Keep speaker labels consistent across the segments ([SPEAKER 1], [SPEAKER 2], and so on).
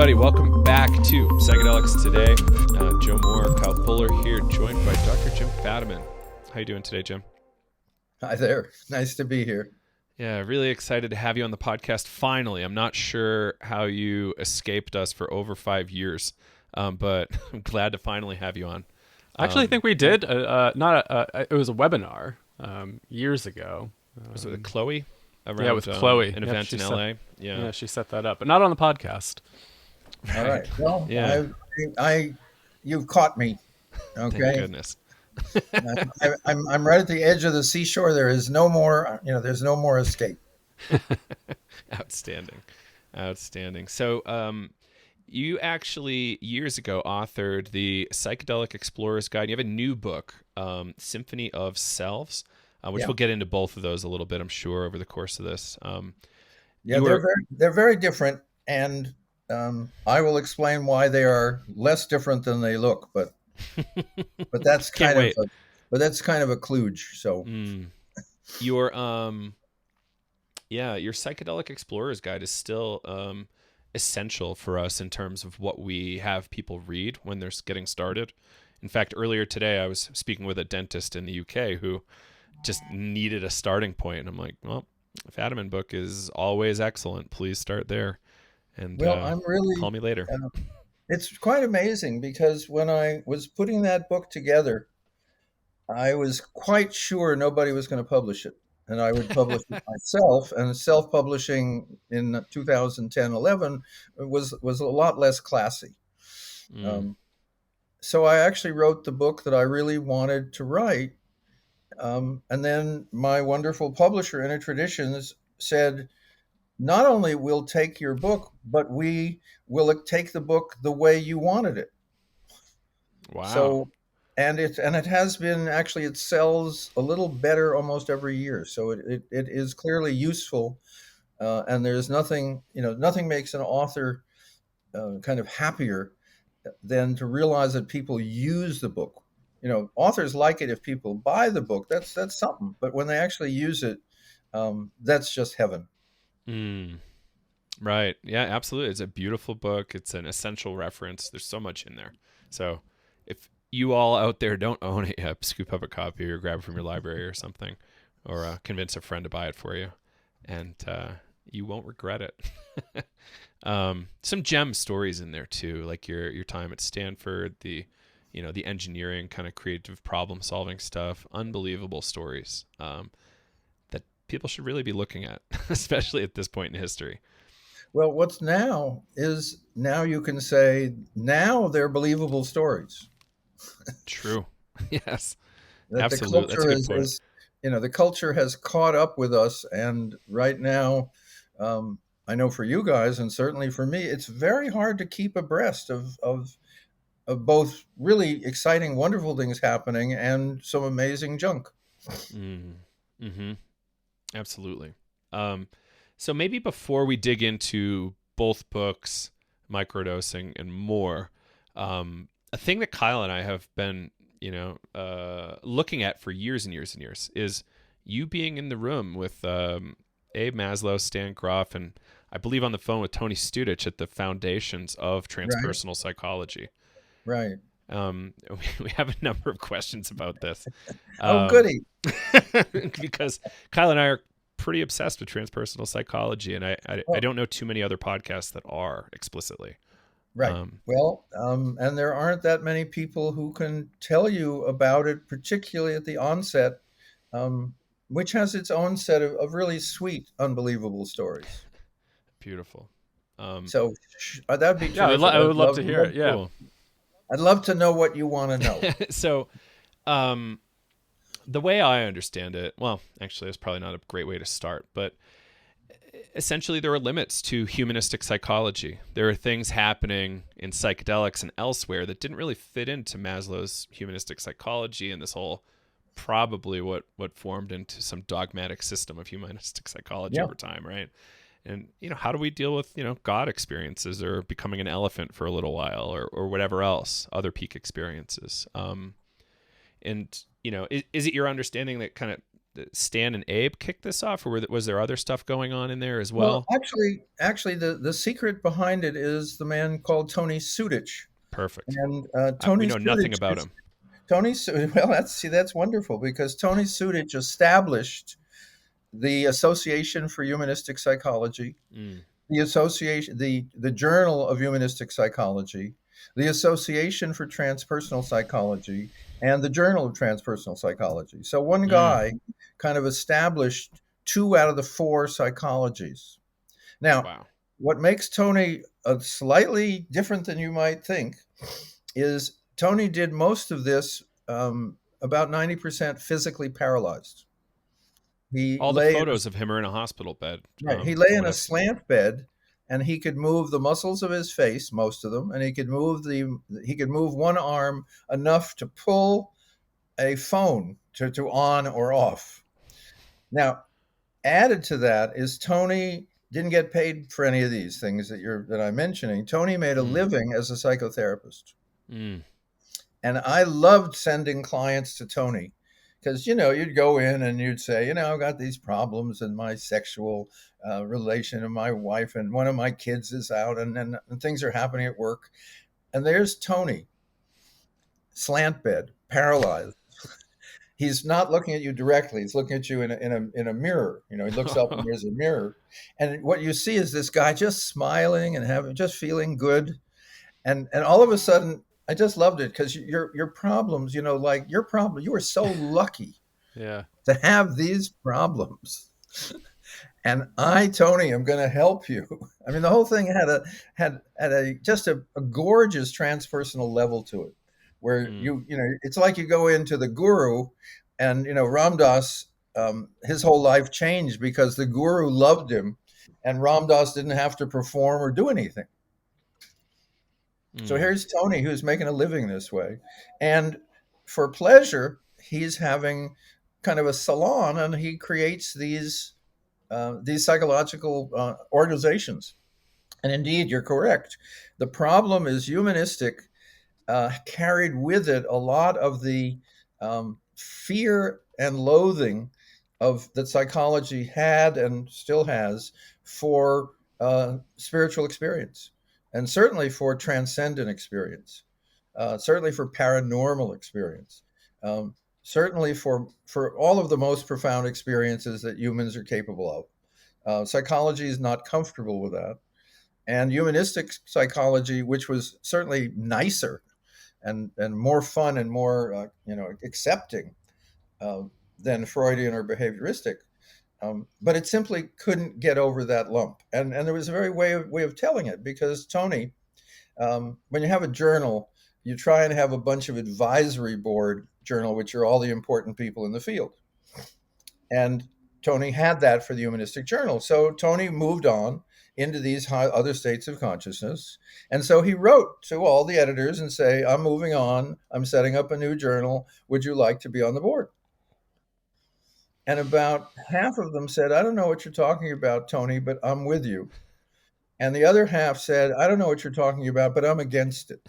[SPEAKER 1] everybody. Welcome back to Psychedelics today. Joe Moore, Kyle Fuller here, joined by Dr. Jim Fadiman. How you doing today, Jim?
[SPEAKER 2] Hi there. Nice to be here.
[SPEAKER 1] Yeah, really excited to have you on the podcast finally. I'm not sure how you escaped us for over 5 years, but I'm glad to finally have you on.
[SPEAKER 3] Actually, I think we did. It was a webinar years ago.
[SPEAKER 1] Was it with Chloe? Around,
[SPEAKER 3] yeah, with Chloe.
[SPEAKER 1] An event in LA.
[SPEAKER 3] Yeah, she set that up, but not on the podcast.
[SPEAKER 2] All right. Well,
[SPEAKER 1] Yeah.
[SPEAKER 2] you've caught me. Okay.
[SPEAKER 1] Thank goodness.
[SPEAKER 2] I'm right at the edge of the seashore. There is no more. There's no more escape.
[SPEAKER 1] Outstanding. So, you actually years ago authored the Psychedelic Explorer's Guide. You have a new book, Symphony of Selves, which we'll get into both of those a little bit, I'm sure, over the course of this.
[SPEAKER 2] They're very different, and I will explain why they are less different than they look. But that's kind of a kludge. So
[SPEAKER 1] your Psychedelic Explorer's Guide is still essential for us in terms of what we have people read when they're getting started. In fact, earlier today, I was speaking with a dentist in the UK who just needed a starting point. And I'm like, well, Fadiman book is always excellent. Please start there. And
[SPEAKER 2] I'm really
[SPEAKER 1] call me later.
[SPEAKER 2] It's quite amazing because when I was putting that book together, I was quite sure nobody was going to publish it. And I would publish it myself. And self-publishing in 2010-11 was a lot less classy. So I actually wrote the book that I really wanted to write. And then my wonderful publisher, Intertraditions, said, not only we'll take your book, but we will take the book the way you wanted it.
[SPEAKER 1] Wow.
[SPEAKER 2] So, and it has been, actually, it sells a little better almost every year. So it is clearly useful. And there's nothing makes an author kind of happier than to realize that people use the book. Authors like it if people buy the book. That's something. But when they actually use it, that's just heaven.
[SPEAKER 1] Right. Yeah, absolutely. It's a beautiful book. It's an essential reference. There's so much in there. So if you all out there don't own it yet, scoop up a copy or grab it from your library or something, or convince a friend to buy it for you, and you won't regret it. Some gem stories in there too, like your time at Stanford, the engineering kind of creative problem solving stuff, unbelievable stories that people should really be looking at, especially at this point in history.
[SPEAKER 2] Well, what's now you can say now they're believable stories.
[SPEAKER 1] True. Yes.
[SPEAKER 2] That
[SPEAKER 1] Absolutely. That's a good point.
[SPEAKER 2] The culture has caught up with us, and right now, I know for you guys, and certainly for me, it's very hard to keep abreast of both really exciting, wonderful things happening and some amazing junk.
[SPEAKER 1] Mm-hmm. Absolutely. So maybe before we dig into both books, microdosing and more, a thing that Kyle and I have been, looking at for years and years and years is you being in the room with Abe Maslow, Stan Groff, and I believe on the phone with Tony Sutich at the Foundations of Transpersonal Psychology.
[SPEAKER 2] Right.
[SPEAKER 1] We have a number of questions about this.
[SPEAKER 2] Oh, goody.
[SPEAKER 1] Because Kyle and I are pretty obsessed with transpersonal psychology, and I don't know too many other podcasts that are explicitly.
[SPEAKER 2] Right. And there aren't that many people who can tell you about it, particularly at the onset, which has its own set of really sweet, unbelievable stories.
[SPEAKER 1] Beautiful.
[SPEAKER 2] So that'd be
[SPEAKER 3] I would love to hear it. Yeah.
[SPEAKER 1] Cool.
[SPEAKER 2] I'd love to know what you want to know.
[SPEAKER 1] So, the way I understand it, well, actually, it's probably not a great way to start, but essentially there are limits to humanistic psychology. There are things happening in psychedelics and elsewhere that didn't really fit into Maslow's humanistic psychology and this whole probably what formed into some dogmatic system of humanistic psychology over time, right? And, how do we deal with, God experiences or becoming an elephant for a little while or whatever else, other peak experiences? And, is it your understanding that kind of Stan and Abe kicked this off, or was there other stuff going on in there as
[SPEAKER 2] Well,
[SPEAKER 1] well?
[SPEAKER 2] actually, the secret behind it is the man called Tony Sutich,
[SPEAKER 1] Perfect.
[SPEAKER 2] and
[SPEAKER 1] We
[SPEAKER 2] Tony
[SPEAKER 1] know nothing
[SPEAKER 2] Sutich
[SPEAKER 1] about
[SPEAKER 2] is
[SPEAKER 1] him.
[SPEAKER 2] Well, that's wonderful because Tony Sutich established the Association for Humanistic Psychology,
[SPEAKER 1] Mm.
[SPEAKER 2] the association, the Journal of Humanistic Psychology, the Association for Transpersonal Psychology, and the Journal of Transpersonal Psychology. So one
[SPEAKER 1] Mm.
[SPEAKER 2] guy kind of established two out of the four psychologies. Now,
[SPEAKER 1] Wow.
[SPEAKER 2] what makes Tony slightly different than you might think is Tony did most of this about 90% physically paralyzed. He
[SPEAKER 1] All the
[SPEAKER 2] lay in a
[SPEAKER 1] photos of him are in a hospital bed,
[SPEAKER 2] Right. He lay
[SPEAKER 1] from
[SPEAKER 2] in
[SPEAKER 1] what
[SPEAKER 2] a
[SPEAKER 1] I've seen.
[SPEAKER 2] slant bed, and he could move the muscles of his face, most of them, and he could move one arm enough to pull a phone to on or off. Now, added to that is Tony didn't get paid for any of these things that I'm mentioning. Tony made a
[SPEAKER 1] Mm.
[SPEAKER 2] living as a psychotherapist.
[SPEAKER 1] Mm.
[SPEAKER 2] And I loved sending clients to Tony because, you'd go in and you'd say, I've got these problems in my sexual relation and my wife, and one of my kids is out, and things are happening at work. And there's Tony, slant bed, paralyzed. He's not looking at you directly. He's looking at you in a mirror. He looks up and there's a mirror. And what you see is this guy just smiling and just feeling good. And all of a sudden, I just loved it because your problems, like your problem, you were so lucky
[SPEAKER 3] Yeah.
[SPEAKER 2] to have these problems. And I, Tony, am going to help you. I mean, the whole thing had a just a gorgeous transpersonal level to it, where
[SPEAKER 1] Mm.
[SPEAKER 2] it's like you go into the guru, and Ram Dass, his whole life changed because the guru loved him, and Ram Dass didn't have to perform or do anything. So
[SPEAKER 1] Mm.
[SPEAKER 2] here's Tony, who's making a living this way. And for pleasure, he's having kind of a salon, and he creates these psychological organizations. And indeed, you're correct. The problem is humanistic carried with it a lot of the fear and loathing of that psychology had and still has for spiritual experience, and certainly for transcendent experience, certainly for paranormal experience, certainly for all of the most profound experiences that humans are capable of. Psychology is not comfortable with that, and humanistic psychology, which was certainly nicer and more fun and more accepting uh, than Freudian or behavioristic. But it simply couldn't get over that lump, and there was a very way of telling it because Tony, when you have a journal, you try and have a bunch of advisory board journal, which are all the important people in the field, and Tony had that for the humanistic journal. So Tony moved on into these other states of consciousness. And so he wrote to all the editors and say, I'm moving on. I'm setting up a new journal. Would you like to be on the board? And about half of them said, I don't know what you're talking about, Tony, but I'm with you. And the other half said, I don't know what you're talking about, but I'm against it.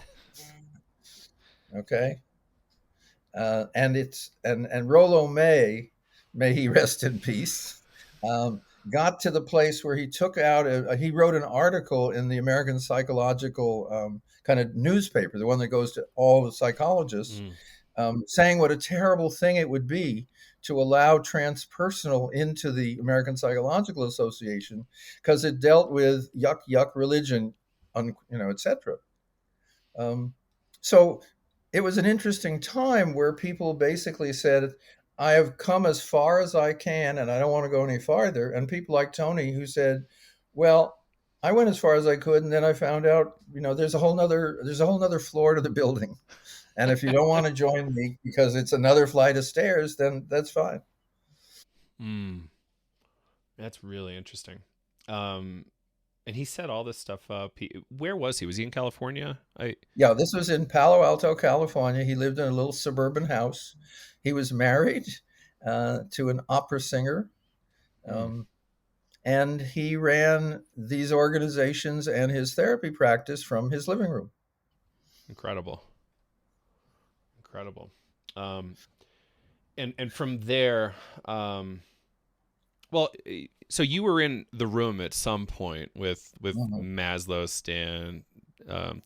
[SPEAKER 2] Okay. And Rollo may he rest in peace, um, got to the place where he took out he wrote an article in the American Psychological kind of newspaper, the one that goes to all the psychologists,
[SPEAKER 1] Mm.
[SPEAKER 2] saying what a terrible thing it would be to allow transpersonal into the American Psychological Association because it dealt with yuck religion, etc. Um, so it was an interesting time where people basically said, I have come as far as I can and I don't want to go any farther. And people like Tony who said, well, I went as far as I could and then I found out, there's a whole nother floor to the building. And if you don't want to join me because it's another flight of stairs, then that's fine.
[SPEAKER 1] Mm. That's really interesting. Um, and he set all this stuff up. Where was he? Was he in California?
[SPEAKER 2] Yeah, this was in Palo Alto, California. He lived in a little suburban house. He was married to an opera singer.
[SPEAKER 1] Mm.
[SPEAKER 2] Um, and he ran these organizations and his therapy practice from his living room.
[SPEAKER 1] Incredible. Incredible. Um, and from there, well, so you were in the room at some point with
[SPEAKER 2] Mhm.
[SPEAKER 1] Maslow, Stan,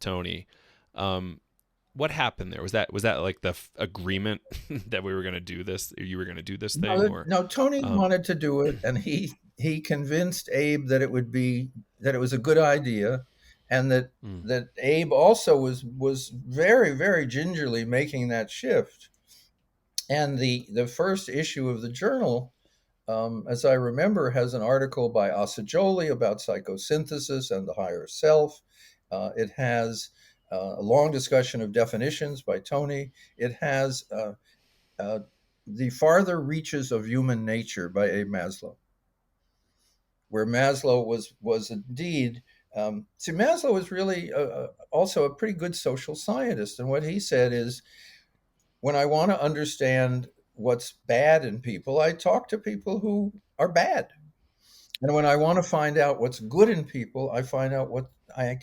[SPEAKER 1] Tony. Um, what happened there? Was that like the agreement that we were going to do this? You were going to do this thing,
[SPEAKER 2] No,
[SPEAKER 1] or
[SPEAKER 2] no, Tony
[SPEAKER 1] um,
[SPEAKER 2] wanted to do it, and he convinced Abe that it was a good idea, and
[SPEAKER 1] mm,
[SPEAKER 2] that Abe also was very, very gingerly making that shift. And the first issue of the journal, as I remember, has an article by Assagioli about psychosynthesis and the higher self. It has a long discussion of definitions by Tony. It has uh, The Farther Reaches of Human Nature by A. Maslow, where Maslow was indeed. See, Maslow was really also a pretty good social scientist, and what he said is, when I want to understand what's bad in people, I talk to people who are bad. And when I want to find out what's good in people, I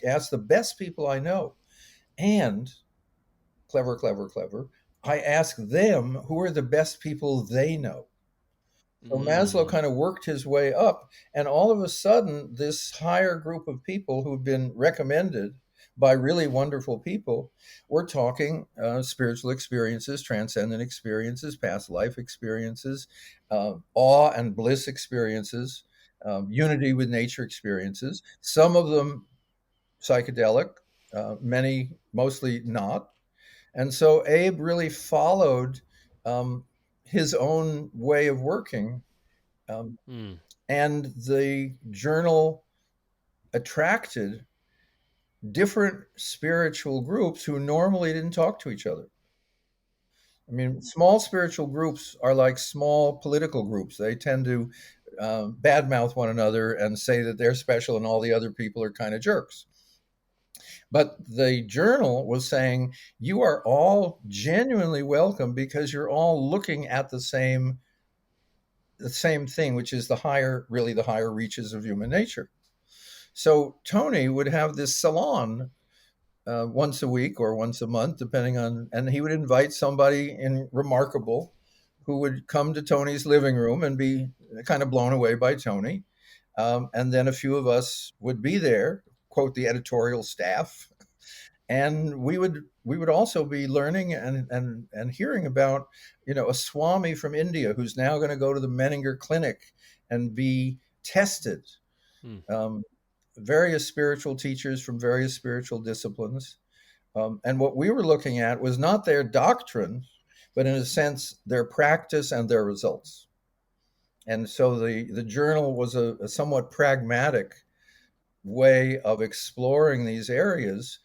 [SPEAKER 2] ask the best people I know. And clever, clever, clever, I ask them who are the best people they know. So Maslow
[SPEAKER 1] mm,
[SPEAKER 2] kind of worked his way up, and all of a sudden, this higher group of people who've been recommended by really wonderful people were talking spiritual experiences, transcendent experiences, past life experiences, awe and bliss experiences, unity with nature experiences. Some of them psychedelic, many mostly not. And so Abe really followed um, his own way of working, um,
[SPEAKER 1] mm,
[SPEAKER 2] and the journal attracted different spiritual groups who normally didn't talk to each other. I mean, small spiritual groups are like small political groups. They tend to badmouth one another and say that they're special and all the other people are kind of jerks. But the journal was saying you are all genuinely welcome because you're all looking at the same thing, which is really the higher reaches of human nature. So Tony would have this salon once a week or once a month, depending on, and he would invite somebody in remarkable who would come to Tony's living room and be kind of blown away by Tony. And then a few of us would be there, quote the editorial staff, and we would also be learning and hearing about, a Swami from India who's now going to go to the Menninger Clinic and be tested.
[SPEAKER 1] mm,
[SPEAKER 2] Um, Various spiritual teachers from various spiritual disciplines. And what we were looking at was not their doctrine, but in a sense, their practice and their results. And so the journal was a somewhat pragmatic way of exploring these areas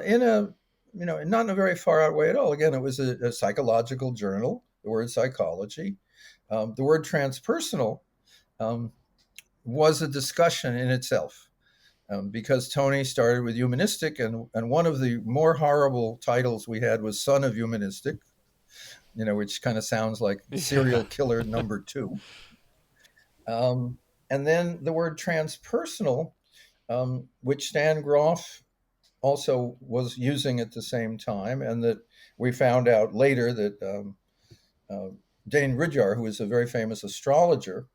[SPEAKER 2] in a, not in a very far out way at all. Again, it was a psychological journal, the word psychology. The word transpersonal um, was a discussion in itself. Because Tony started with humanistic, and one of the more horrible titles we had was Son of Humanistic, which kind of sounds like
[SPEAKER 3] Yeah.
[SPEAKER 2] serial killer number two. Um, and then the word transpersonal, which Stan Groff also was using at the same time, and that we found out later that uh, Dane Ridjar, who is a very famous astrologer,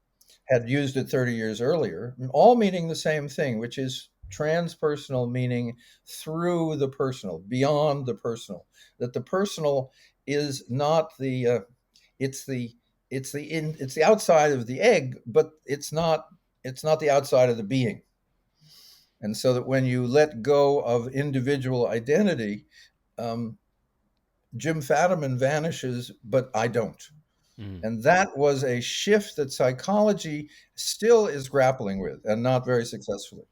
[SPEAKER 2] had used it 30 years earlier, all meaning the same thing, which is transpersonal, meaning through the personal, beyond the personal. That the personal is not it's the it's the outside of the egg, but it's not the outside of the being. And so that when you let go of individual identity, um, Jim Fadiman vanishes, but I don't.
[SPEAKER 1] mm.
[SPEAKER 2] And that was a shift that psychology still is grappling with, and not very successfully.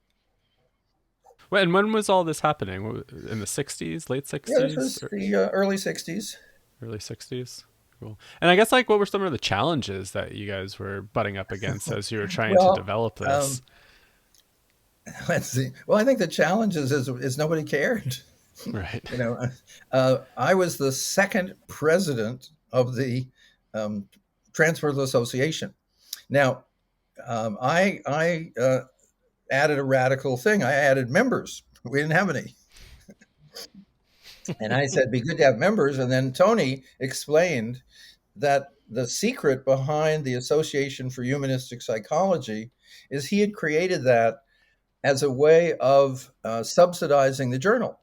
[SPEAKER 3] Well, and when was all this happening? In the 60s, late
[SPEAKER 2] Yeah, this
[SPEAKER 3] 60s,
[SPEAKER 2] was
[SPEAKER 3] or
[SPEAKER 2] the early 60s.
[SPEAKER 3] early 60s? Cool. And I guess, like, what were some of the challenges that you guys were butting up against as you were trying to
[SPEAKER 2] Well,
[SPEAKER 3] develop this?
[SPEAKER 2] let's see. Well, I think the challenge is nobody cared.
[SPEAKER 3] Right.
[SPEAKER 2] You know, I was the second president of the um, Transpersonal Association. Now, I added a radical thing. I added members. We didn't have any. And I said, it'd be good to have members. And then Tony explained that the secret behind the Association for Humanistic Psychology is he had created that as a way of subsidizing the journal.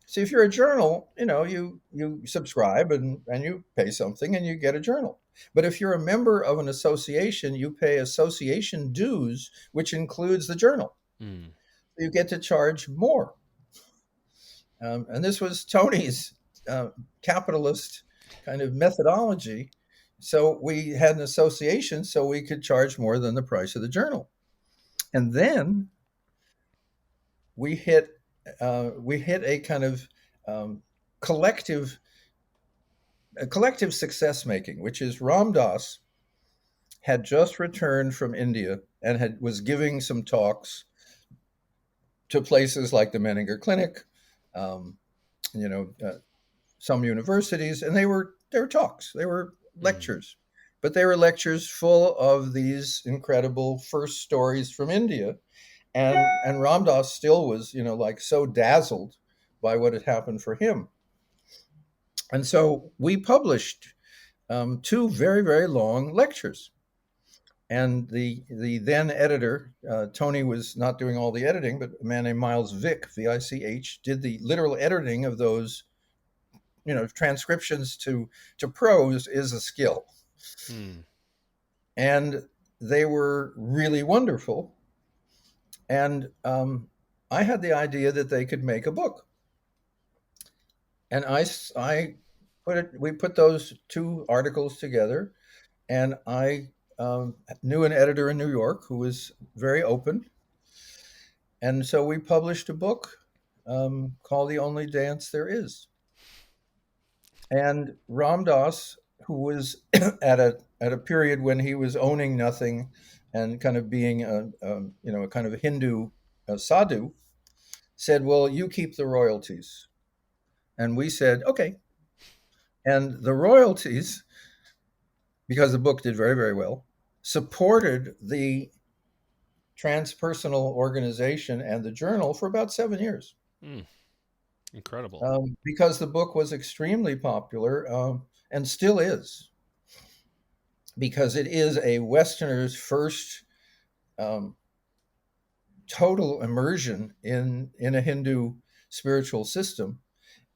[SPEAKER 2] See, if you're a journal, you subscribe and you pay something and you get a journal. But if you're a member of an association, you pay association dues, which includes the journal.
[SPEAKER 1] Mm.
[SPEAKER 2] You get to charge more. And this was Tony's capitalist kind of methodology. So we had an association so we could charge more than the price of the journal. And then we hit a kind of collective success making, which is Ram Dass had just returned from India and was giving some talks to places like the Menninger Clinic, you know, some universities, and they were talks, they were lectures, but they were lectures full of these incredible first stories from India. And Ram Dass still was, like so dazzled by what had happened for him. And so we published two very, very long lectures. And the then editor, Tony was not doing all the editing, but a man named Miles Vick, Vich, did the literal editing of those. Transcriptions to prose is a skill. And they were really wonderful. And I had the idea that they could make a book. And we put those two articles together, and I knew an editor in New York who was very open. And so we published a book called The Only Dance There Is. And Ram Dass, who was at a period when he was owning nothing and kind of being a kind of a Hindu sadhu, said, "Well, you keep the royalties." And we said, "Okay." And the royalties, because the book did very, very well, supported the Transpersonal Organization and the journal for about 7 years.
[SPEAKER 1] Incredible.
[SPEAKER 2] Because the book was extremely popular and still is, because it is a Westerner's first total immersion in a Hindu spiritual system,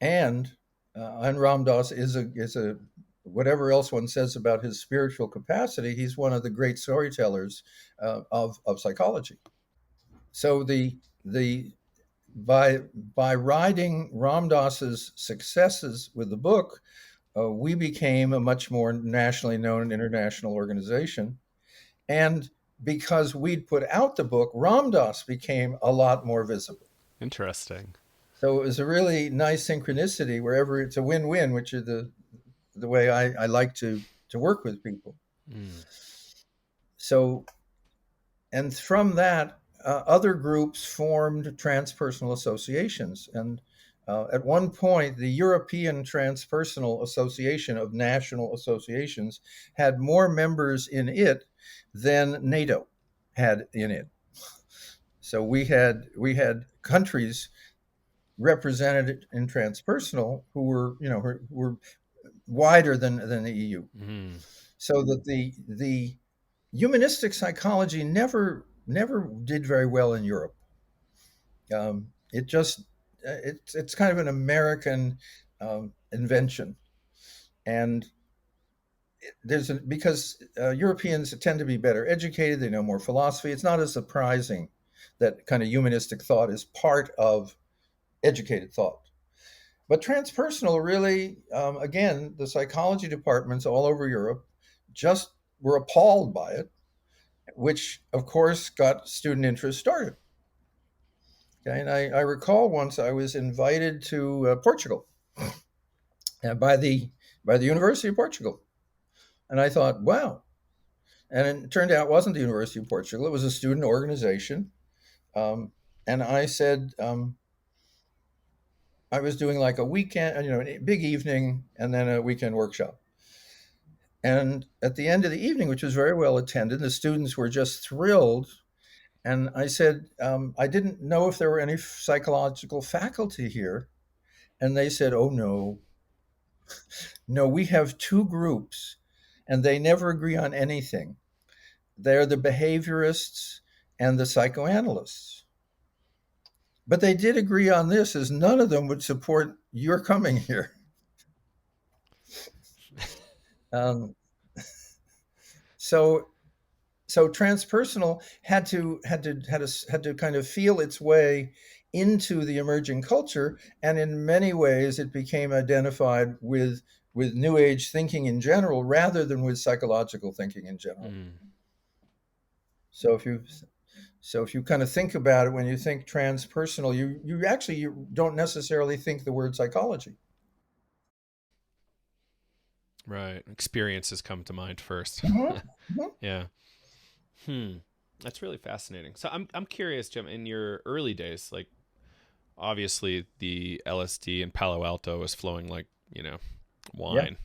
[SPEAKER 2] and Ram Dass is a whatever else one says about his spiritual capacity, he's one of the great storytellers of psychology. So by riding Ram Dass's successes with the book, we became a much more nationally known and international organization. And because we'd put out the book, Ram Dass became a lot more visible.
[SPEAKER 3] Interesting.
[SPEAKER 2] So it was a really nice synchronicity wherever it's a win-win, which is the way I like to work with people. So, and from that, other groups formed transpersonal associations. And at one point, the European Transpersonal Association of National Associations had more members in it than NATO had in it. So we had countries represented in transpersonal who were wider than the EU. So that the humanistic psychology never did very well in Europe. It's kind of an American invention, and because Europeans tend to be better educated, they know more philosophy. It's not as surprising that kind of humanistic thought is part of educated thought. But transpersonal really, again, the psychology departments all over Europe just were appalled by it, which of course got student interest started. Okay, and I recall once I was invited to Portugal by the University of Portugal, and I thought, wow. And it turned out it wasn't the University of Portugal; it was a student organization. And I said, I was doing like a weekend, a big evening, and then a weekend workshop. And at the end of the evening, which was very well attended, the students were just thrilled. And I said, I didn't know if there were any psychological faculty here. And they said, "Oh, no. No, we have two groups and they never agree on anything. They're the behaviorists and the psychoanalysts. But they did agree on this, as none of them would support your coming here. Um, so so transpersonal had to kind of feel its way into the emerging culture, and in many ways it became identified with new age thinking in general rather than with psychological thinking in general.
[SPEAKER 1] Mm.
[SPEAKER 2] So if you kind of think about it, when you think transpersonal, you don't necessarily think the word psychology.
[SPEAKER 1] Right. Experiences come to mind first.
[SPEAKER 2] Mhm, mhm.
[SPEAKER 1] Yeah. Hmm. That's really fascinating. So I'm curious, Jim, in your early days, like obviously the LSD and Palo Alto was flowing like,
[SPEAKER 2] Yeah.
[SPEAKER 1] wine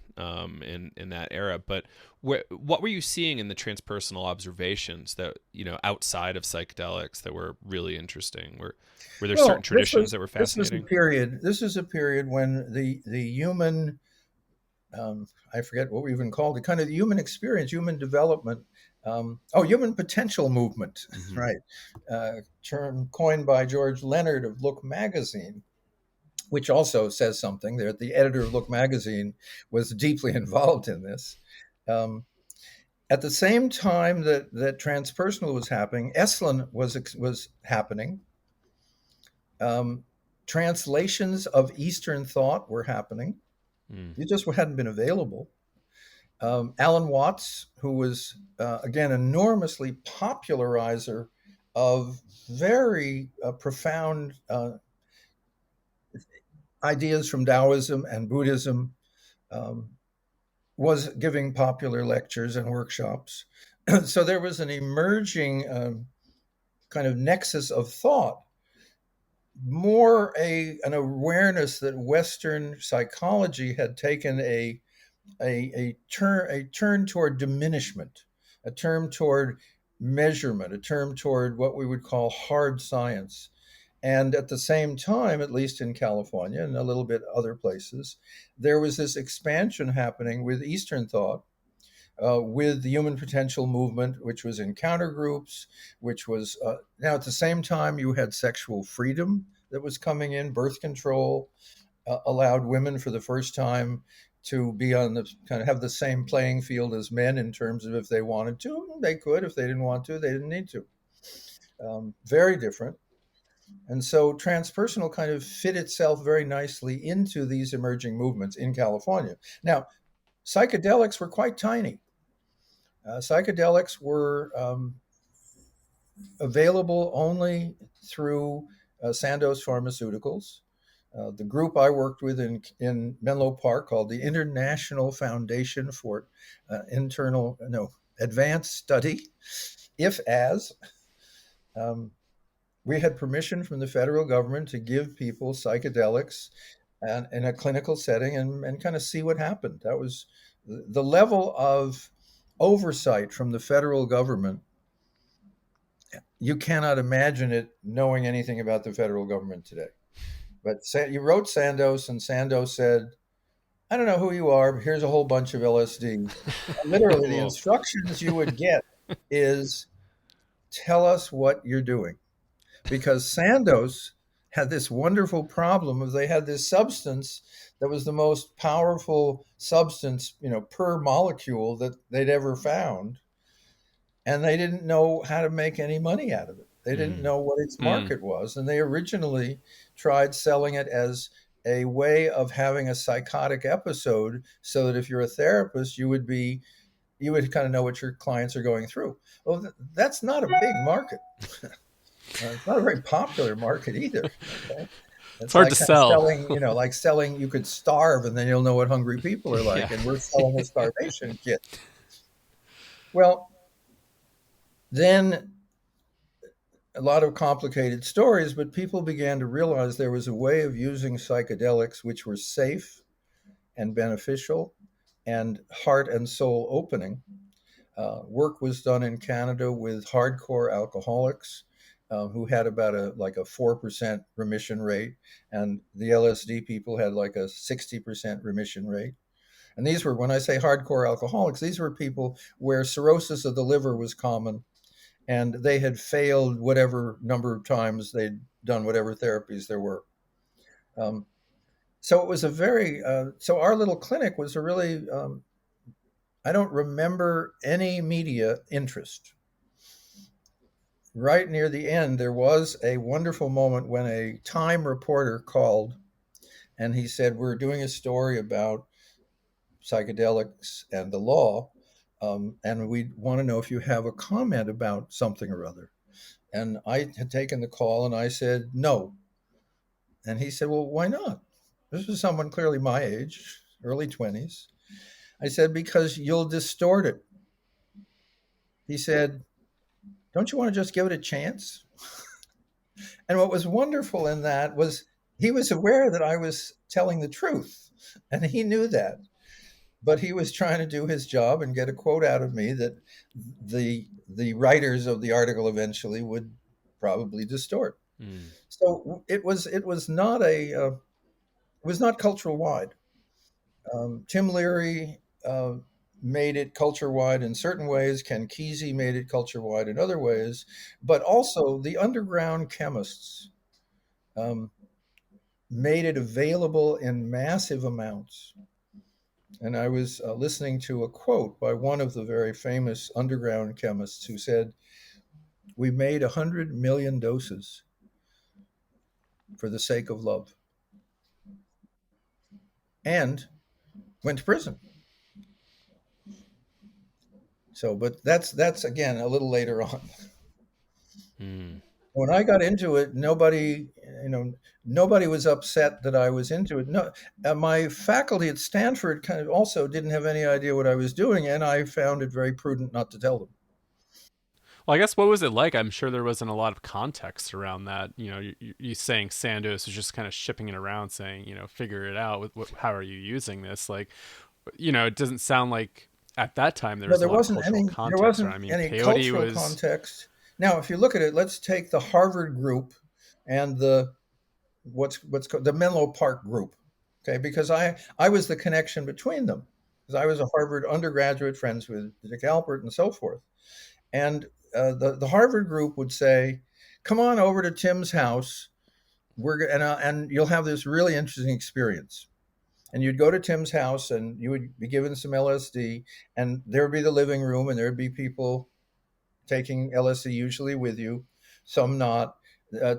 [SPEAKER 1] in that era, but what were you seeing in the transpersonal observations that, outside of psychedelics that were really interesting? Were there certain
[SPEAKER 2] Well,
[SPEAKER 1] traditions that were
[SPEAKER 2] this was a
[SPEAKER 1] fascinating?
[SPEAKER 2] period. This is a period when the human, I forget what we even called it, kind of the human experience, human development, human potential movement,
[SPEAKER 1] Hmm.
[SPEAKER 2] right? Term coined by George Leonard of Look magazine, which also says something. There, the editor of Look magazine was deeply involved in this. Um, at the same time that transpersonal was happening, Esalen was happening. Um, Translations of Eastern thought were happening.
[SPEAKER 1] Mm.
[SPEAKER 2] It just hadn't been available. Alan Watts, who was, again, enormously popularizer of very profound ideas from Taoism and Buddhism, um, was giving popular lectures and workshops. So there was an emerging kind of nexus of thought, more an awareness that Western psychology had taken a turn toward diminishment, a turn toward measurement, a turn toward what we would call hard science. And at the same time, at least in California and a little bit other places, there was this expansion happening with Eastern thought, with the human potential movement, which was in counter groups, which was now at the same time you had sexual freedom that was coming in, birth control allowed women for the first time to be on the kind of have the same playing field as men in terms of if they wanted to, they could. If they didn't want to, they didn't need to. Very different. And so transpersonal kind of fit itself very nicely into these emerging movements in California. Now, psychedelics were quite tiny. Psychedelics were available only through Sandoz Pharmaceuticals. The group I worked with in Menlo Park, called the International Foundation for Advanced Study, IFAS, we had permission from the federal government to give people psychedelics and in a clinical setting and kind of see what happened. That was the level of oversight from the federal government. You cannot imagine it knowing anything about the federal government today. But you wrote Sandoz, and Sandoz said, I don't know who you are, but here's a whole bunch of LSD. And literally, the
[SPEAKER 1] Whoa.
[SPEAKER 2] instructions you would get is tell us what you're doing. Because Sandoz had this wonderful problem of they had this substance that was the most powerful substance, per molecule that they'd ever found. And they didn't know how to make any money out of it. They didn't
[SPEAKER 1] Mm.
[SPEAKER 2] know what its
[SPEAKER 1] Mm.
[SPEAKER 2] market was. And they originally tried selling it as a way of having a psychotic episode so that if you're a therapist, you would kind of know what your clients are going through. Well, that's not a big market. It's not a very popular market either. Okay?
[SPEAKER 3] It's
[SPEAKER 2] It's
[SPEAKER 3] hard
[SPEAKER 2] like
[SPEAKER 3] to
[SPEAKER 2] kind of
[SPEAKER 3] sell.
[SPEAKER 2] selling, you could starve and then you'll know what hungry people are like.
[SPEAKER 1] Yeah.
[SPEAKER 2] And we're selling a starvation kit. Well, then a lot of complicated stories, but people began to realize there was a way of using psychedelics which were safe and beneficial and heart and soul opening. Work was done in Canada with hardcore alcoholics who had about a 4% remission rate, and the LSD people had like a 60% remission rate. And these were, when I say hardcore alcoholics, these were people where cirrhosis of the liver was common, and they had failed whatever number of times they'd done whatever therapies there were. Um, so it was a very, so our little clinic was a really, I don't remember any media interest. Right near the end, there was a wonderful moment when a Time reporter called and he said, "We're doing a story about psychedelics and the law, and we want to know if you have a comment about something or other." And I had taken the call and I said, "No." And he said, "Well, why not?" This was someone clearly my age, early 20s. I said, "Because you'll distort it." He said, "Don't you want to just give it a chance?" And what was wonderful in that was he was aware that I was telling the truth, and he knew that. But he was trying to do his job and get a quote out of me that the writers of the article eventually would probably distort.
[SPEAKER 3] Mm.
[SPEAKER 2] So it was not it was not cultural wide. Tim Leary made it culture wide in certain ways. Ken Kesey made it culture wide in other ways, but also the underground chemists um, made it available in massive amounts. And I was listening to a quote by one of the very famous underground chemists who said, "We made 100 million doses for the sake of love and went to prison." So, but that's again a little later on.
[SPEAKER 3] Mm.
[SPEAKER 2] When I got into it, nobody, nobody was upset that I was into it. No, my faculty at Stanford kind of also didn't have any idea what I was doing, and I found it very prudent not to tell them.
[SPEAKER 3] Well, I guess what was it like? I'm sure there wasn't a lot of context around that. You know, you saying Sandoz was just kind of shipping it around, saying, figure it out. How are you using this? Like, it doesn't sound like at that time there
[SPEAKER 2] No,
[SPEAKER 3] was a
[SPEAKER 2] there
[SPEAKER 3] lot of
[SPEAKER 2] wasn't
[SPEAKER 3] cultural
[SPEAKER 2] any. There
[SPEAKER 3] context. Or
[SPEAKER 2] wasn't
[SPEAKER 3] I mean,
[SPEAKER 2] any
[SPEAKER 3] peyote
[SPEAKER 2] cultural
[SPEAKER 3] was.
[SPEAKER 2] context. Now, if you look at it, let's take the Harvard group and the what's called the Menlo Park group. Okay, because I was the connection between them because I was a Harvard undergraduate, friends with Dick Alpert and so forth. And the Harvard group would say, "Come on over to Tim's house. And you'll have this really interesting experience." And you'd go to Tim's house and you would be given some LSD, and there would be the living room, and there would be people taking LSD usually with you, some not.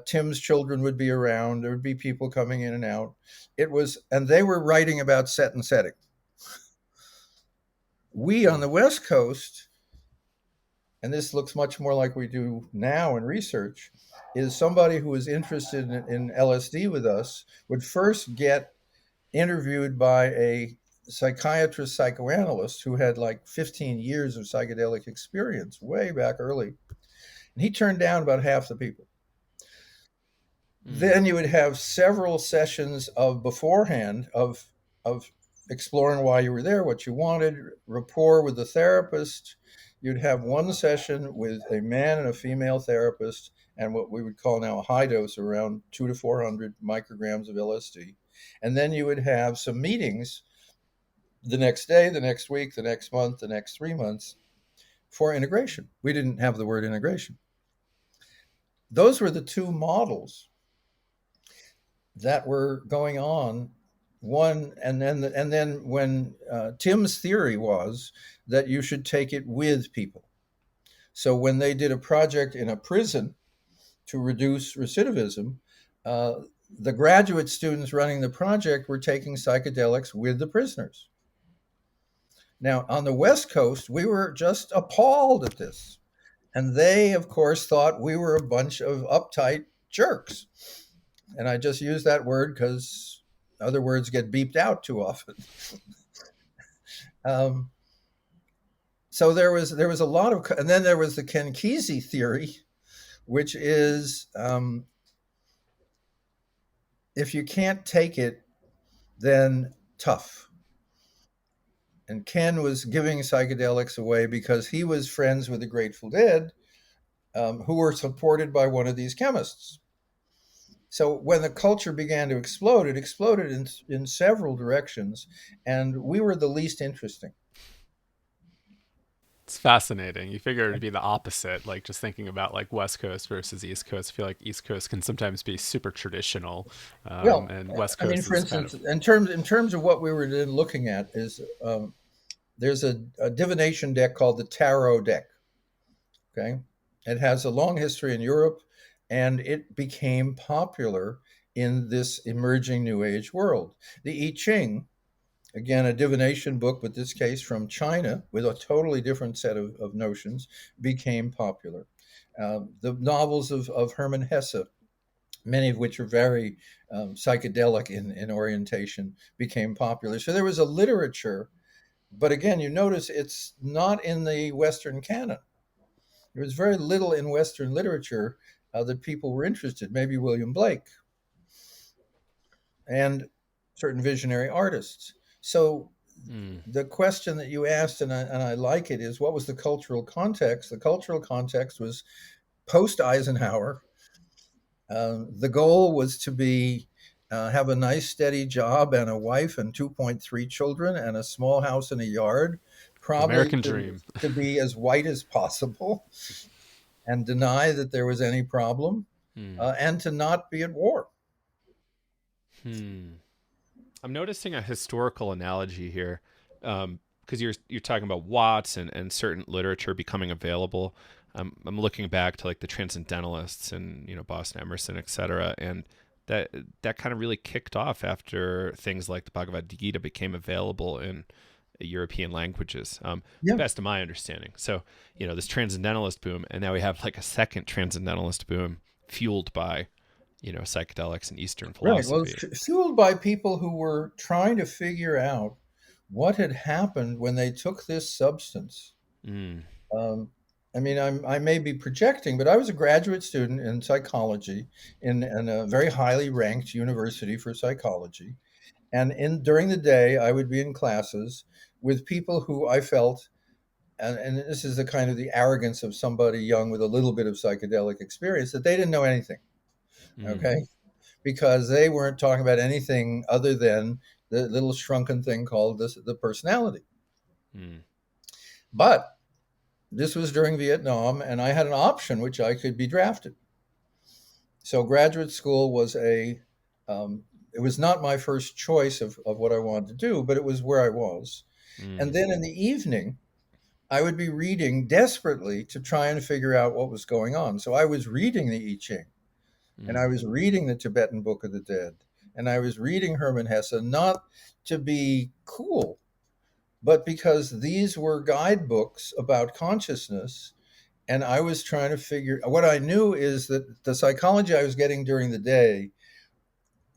[SPEAKER 2] Tim's children would be around. There would be people coming in and out. And they were writing about set and setting. We on the West Coast, and this looks much more like we do now in research, is somebody who is interested in LSD with us would first get interviewed by a psychiatrist psychoanalyst who had like 15 years of psychedelic experience way back early. And he turned down about half the people.
[SPEAKER 3] Mm.
[SPEAKER 2] Then you would have several sessions of beforehand of exploring why you were there, what you wanted, rapport with the therapist. You'd have one session with a man and a female therapist, and what we would call now a high dose, around 2 to 400 micrograms of LSD. And then you would have some meetings the next day, the next week, the next month, the next 3 months for integration. We didn't have the word integration. Those were the two models that were going on. One, and then when Tim's theory was that you should take it with people. So when they did a project in a prison to reduce recidivism, uh, the graduate students running the project were taking psychedelics with the prisoners. Now, on the West Coast, we were just appalled at this. And they, of course, thought we were a bunch of uptight jerks. And I just use that word because other words get beeped out too often. um, so there was a lot of, and then there was the Ken Kesey theory, which is if you can't take it, then tough. And Ken was giving psychedelics away because he was friends with the Grateful Dead, who were supported by one of these chemists. So when the culture began to explode, it exploded in several directions, and we were the least interesting.
[SPEAKER 3] It's fascinating. You figure it'd be the opposite, like just thinking about like West Coast versus East Coast. I feel like East Coast can sometimes be super traditional,
[SPEAKER 2] Well,
[SPEAKER 3] and West
[SPEAKER 2] I mean,
[SPEAKER 3] Coast
[SPEAKER 2] for
[SPEAKER 3] is kind
[SPEAKER 2] instance,
[SPEAKER 3] of
[SPEAKER 2] in terms of what we were then looking at is there's a divination deck called the tarot deck. Okay, it has a long history in Europe, and it became popular in this emerging New Age world. The I Ching, again, a divination book, but this case from China with a totally different set of notions, became popular. The novels of Hermann Hesse, many of which are very psychedelic in orientation, became popular. So there was a literature, but again, you notice it's not in the Western canon. There was very little in Western literature that people were interested. Maybe William Blake and certain visionary artists. So
[SPEAKER 1] Mm.
[SPEAKER 2] the question that you asked, and I like it, is what was the cultural context? The cultural context was post Eisenhower. The goal was to be have a nice steady job and a wife and 2.3 children and a small house and a yard,
[SPEAKER 3] the
[SPEAKER 2] probably
[SPEAKER 3] American dream.
[SPEAKER 2] to be as white as possible and deny that there was any problem,
[SPEAKER 1] Mm.
[SPEAKER 2] and to not be at war.
[SPEAKER 1] Hmm. I'm noticing a historical analogy here, because you're talking about Watts and certain literature becoming available. I'm looking back to like the Transcendentalists and Boston Emerson, etc., and that that kind of really kicked off after things like the Bhagavad Gita became available in European languages,
[SPEAKER 2] Yeah,
[SPEAKER 1] best of my understanding. So this Transcendentalist boom, and now we have like a second Transcendentalist boom fueled by psychedelics and Eastern
[SPEAKER 2] right. Well,
[SPEAKER 1] philosophy.
[SPEAKER 2] fueled by people who were trying to figure out what had happened when they took this substance.
[SPEAKER 1] Mm.
[SPEAKER 2] Um, I mean, I may be projecting, but I was a graduate student in psychology in a very highly ranked university for psychology. And during the day, I would be in classes with people who I felt, and this is the kind of the arrogance of somebody young with a little bit of psychedelic experience, that they didn't know anything.
[SPEAKER 1] Mm.
[SPEAKER 2] Okay, because they weren't talking about anything other than the little shrunken thing called the personality.
[SPEAKER 1] Mm.
[SPEAKER 2] But this was during Vietnam, and I had an option which I could be drafted. So graduate school was it was not my first choice of what I wanted to do, but it was where I was. And
[SPEAKER 1] Mm.
[SPEAKER 2] then in the evening, I would be reading desperately to try and figure out what was going on. So I was reading the I Ching, and
[SPEAKER 1] Mm.
[SPEAKER 2] I was reading the Tibetan Book of the Dead, and I was reading Hermann Hesse, not to be cool, but because these were guidebooks about consciousness. And I was trying to figure what I knew is that the psychology I was getting during the day,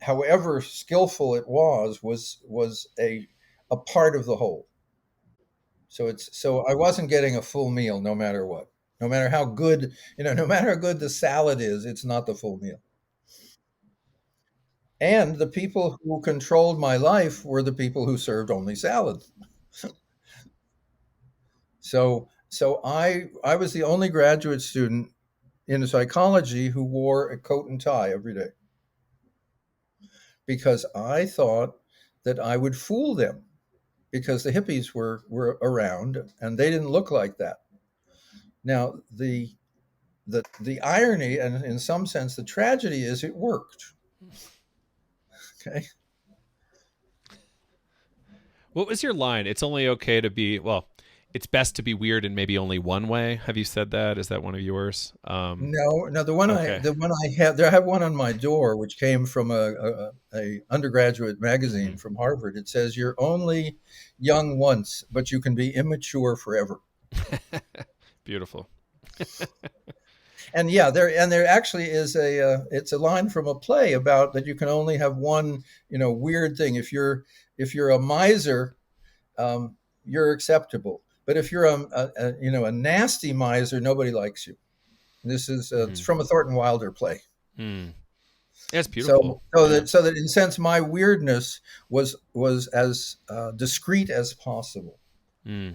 [SPEAKER 2] however skillful it was a part of the whole. So I wasn't getting a full meal no matter what. No matter how good, no matter how good the salad is, it's not the full meal. And the people who controlled my life were the people who served only salad. So I was the only graduate student in psychology who wore a coat and tie every day because I thought that I would fool them because the hippies were around and they didn't look like that. Now the irony and in some sense the tragedy is it worked. Okay.
[SPEAKER 1] What was your line? It's only okay to be, well, it's best to be weird in maybe only one way. Have you said that? Is that one of yours?
[SPEAKER 2] No, the one I
[SPEAKER 1] Okay.
[SPEAKER 2] the one I have there I have one on my door which came from a undergraduate magazine
[SPEAKER 1] Hmm.
[SPEAKER 2] from Harvard. It says you're only young once, but you can be immature forever.
[SPEAKER 1] Beautiful.
[SPEAKER 2] And yeah, there actually is it's a line from a play about that you can only have one weird thing. If you're a miser, um, you're acceptable, but if you're a nasty miser, nobody likes you. This is it's
[SPEAKER 1] Hmm.
[SPEAKER 2] from a Thornton Wilder play.
[SPEAKER 1] Hmm. That's
[SPEAKER 2] So
[SPEAKER 1] beautiful.
[SPEAKER 2] so
[SPEAKER 1] Yeah.
[SPEAKER 2] that so that in a sense my weirdness was as discreet as possible.
[SPEAKER 1] Hmm.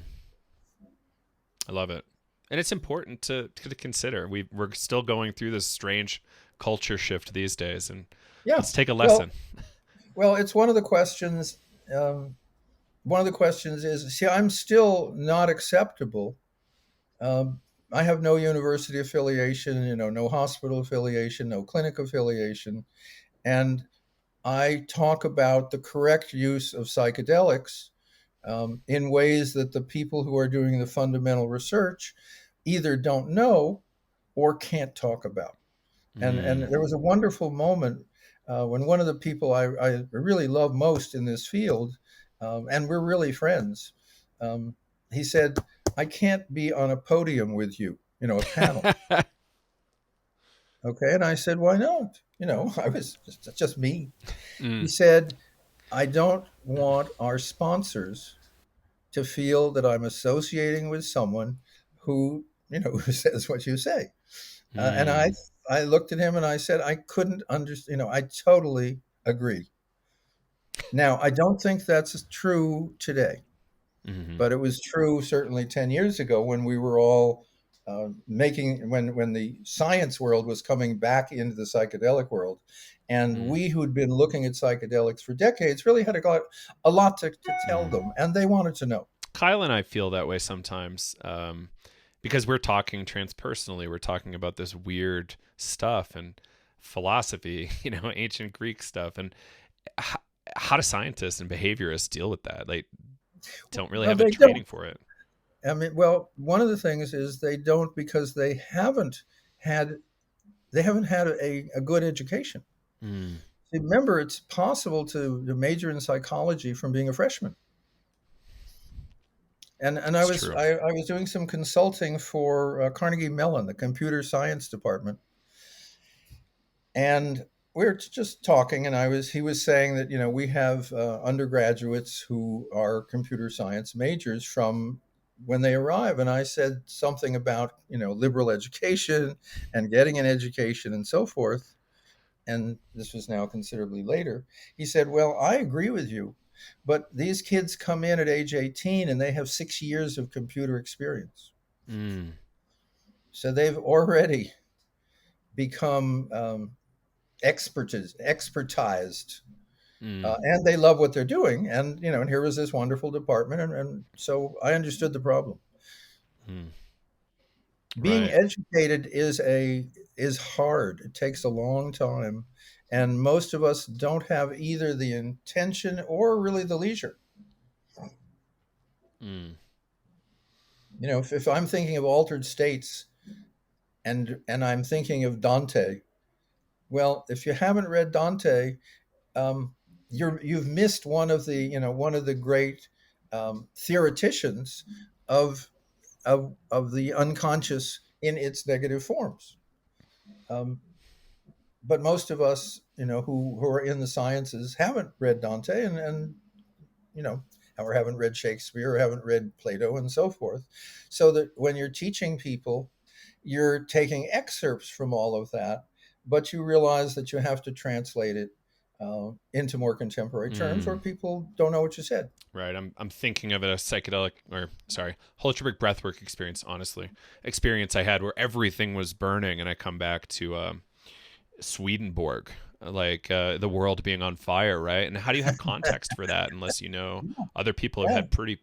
[SPEAKER 1] I love it. And it's important to consider. We're still going through this strange culture shift these days. And
[SPEAKER 2] Yeah.
[SPEAKER 1] let's take a
[SPEAKER 2] Well,
[SPEAKER 1] lesson.
[SPEAKER 2] it's one of the questions. One of the questions is, see, I'm still not acceptable. Um, I have no university affiliation, no hospital affiliation, no clinic affiliation, and I talk about the correct use of psychedelics in ways that the people who are doing the fundamental research either don't know or can't talk about. And
[SPEAKER 1] Mm.
[SPEAKER 2] there was a wonderful moment when one of the people I really love most in this field, and we're really friends, um, he said, "I can't be on a podium with you, a panel." Okay, and I said, "Why not?" I was just me. He
[SPEAKER 1] Mm.
[SPEAKER 2] said, "I don't want our sponsors to feel that I'm associating with someone who, who says what you say." And
[SPEAKER 1] Mm.
[SPEAKER 2] I looked at him and I said, I couldn't understand, I totally agree. Now, I don't think that's true today,
[SPEAKER 1] Mm-hmm.
[SPEAKER 2] but it was true certainly 10 years ago when we were all when the science world was coming back into the psychedelic world. And
[SPEAKER 1] Mm.
[SPEAKER 2] we who'd been looking at psychedelics for decades really had a lot to tell
[SPEAKER 1] Mm.
[SPEAKER 2] them, and they wanted to know.
[SPEAKER 1] Kyle and I feel that way sometimes, because we're talking transpersonally. We're talking about this weird stuff and philosophy, ancient Greek stuff. And how, how do scientists and behaviorists deal with that? Like, don't really
[SPEAKER 2] Well,
[SPEAKER 1] have a
[SPEAKER 2] they don't.
[SPEAKER 1] training for it.
[SPEAKER 2] I mean, well, one of the things is they don't because had they haven't had a good education.
[SPEAKER 1] Mm.
[SPEAKER 2] See, remember, it's possible to major in psychology from being a freshman. And
[SPEAKER 1] It's true.
[SPEAKER 2] I was doing some consulting for Carnegie Mellon, the computer science department, and we were just talking, and he was saying that we have undergraduates who are computer science majors from when they arrive, and I said something about liberal education and getting an education and so forth, and this was now considerably later. He said, "Well, I agree with you, but these kids come in at age 18 and they have 6 years of computer experience,
[SPEAKER 1] Mm.
[SPEAKER 2] so they've already become expertized,
[SPEAKER 1] Mm.
[SPEAKER 2] and they love what they're doing. And and here was this wonderful department, and so I understood the problem.
[SPEAKER 1] Mm.
[SPEAKER 2] Being
[SPEAKER 1] Right.
[SPEAKER 2] educated is hard. It takes a long time, and most of us don't have either the intention or really the leisure.
[SPEAKER 1] Mm.
[SPEAKER 2] If I'm thinking of altered states and I'm thinking of Dante, well, if you haven't read Dante, um, you've missed one of the great theoreticians of of the unconscious in its negative forms. Um, but most of us, who are in the sciences, haven't read Dante, and you know, or haven't read Shakespeare, or haven't read Plato, and so forth. So that when you're teaching people, you're taking excerpts from all of that, but you realize that you have to translate it into more contemporary terms, or
[SPEAKER 1] Mm.
[SPEAKER 2] people don't know what you said.
[SPEAKER 1] Right. I'm thinking of a psychedelic, or sorry, holotropic breathwork experience. Honestly, experience I had where everything was burning, and I come back to Swedenborg, like the world being on fire, right? And how do you have context for that unless other people have
[SPEAKER 2] Yeah,
[SPEAKER 1] had pretty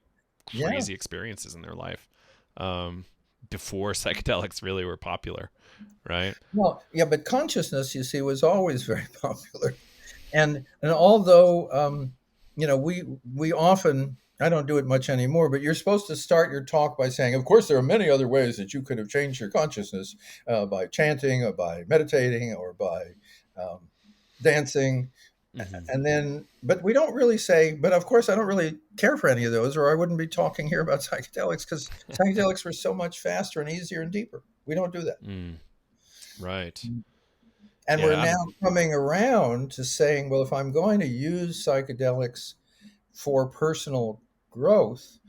[SPEAKER 2] yeah.
[SPEAKER 1] crazy experiences in their life, um, before psychedelics really were popular, right?
[SPEAKER 2] Well, yeah, but consciousness, you see, was always very popular. And although we often, I don't do it much anymore, but you're supposed to start your talk by saying, of course, there are many other ways that you could have changed your consciousness, by chanting or by meditating or by um, dancing.
[SPEAKER 1] Hmm.
[SPEAKER 2] And then, but we don't really say, but of course, I don't really care for any of those, or I wouldn't be talking here about psychedelics, because psychedelics were so much faster and easier and deeper. We don't do that.
[SPEAKER 1] Mm, right.
[SPEAKER 2] And we're
[SPEAKER 1] Yeah.
[SPEAKER 2] now coming around to saying, well, if I'm going to use psychedelics for personal growth,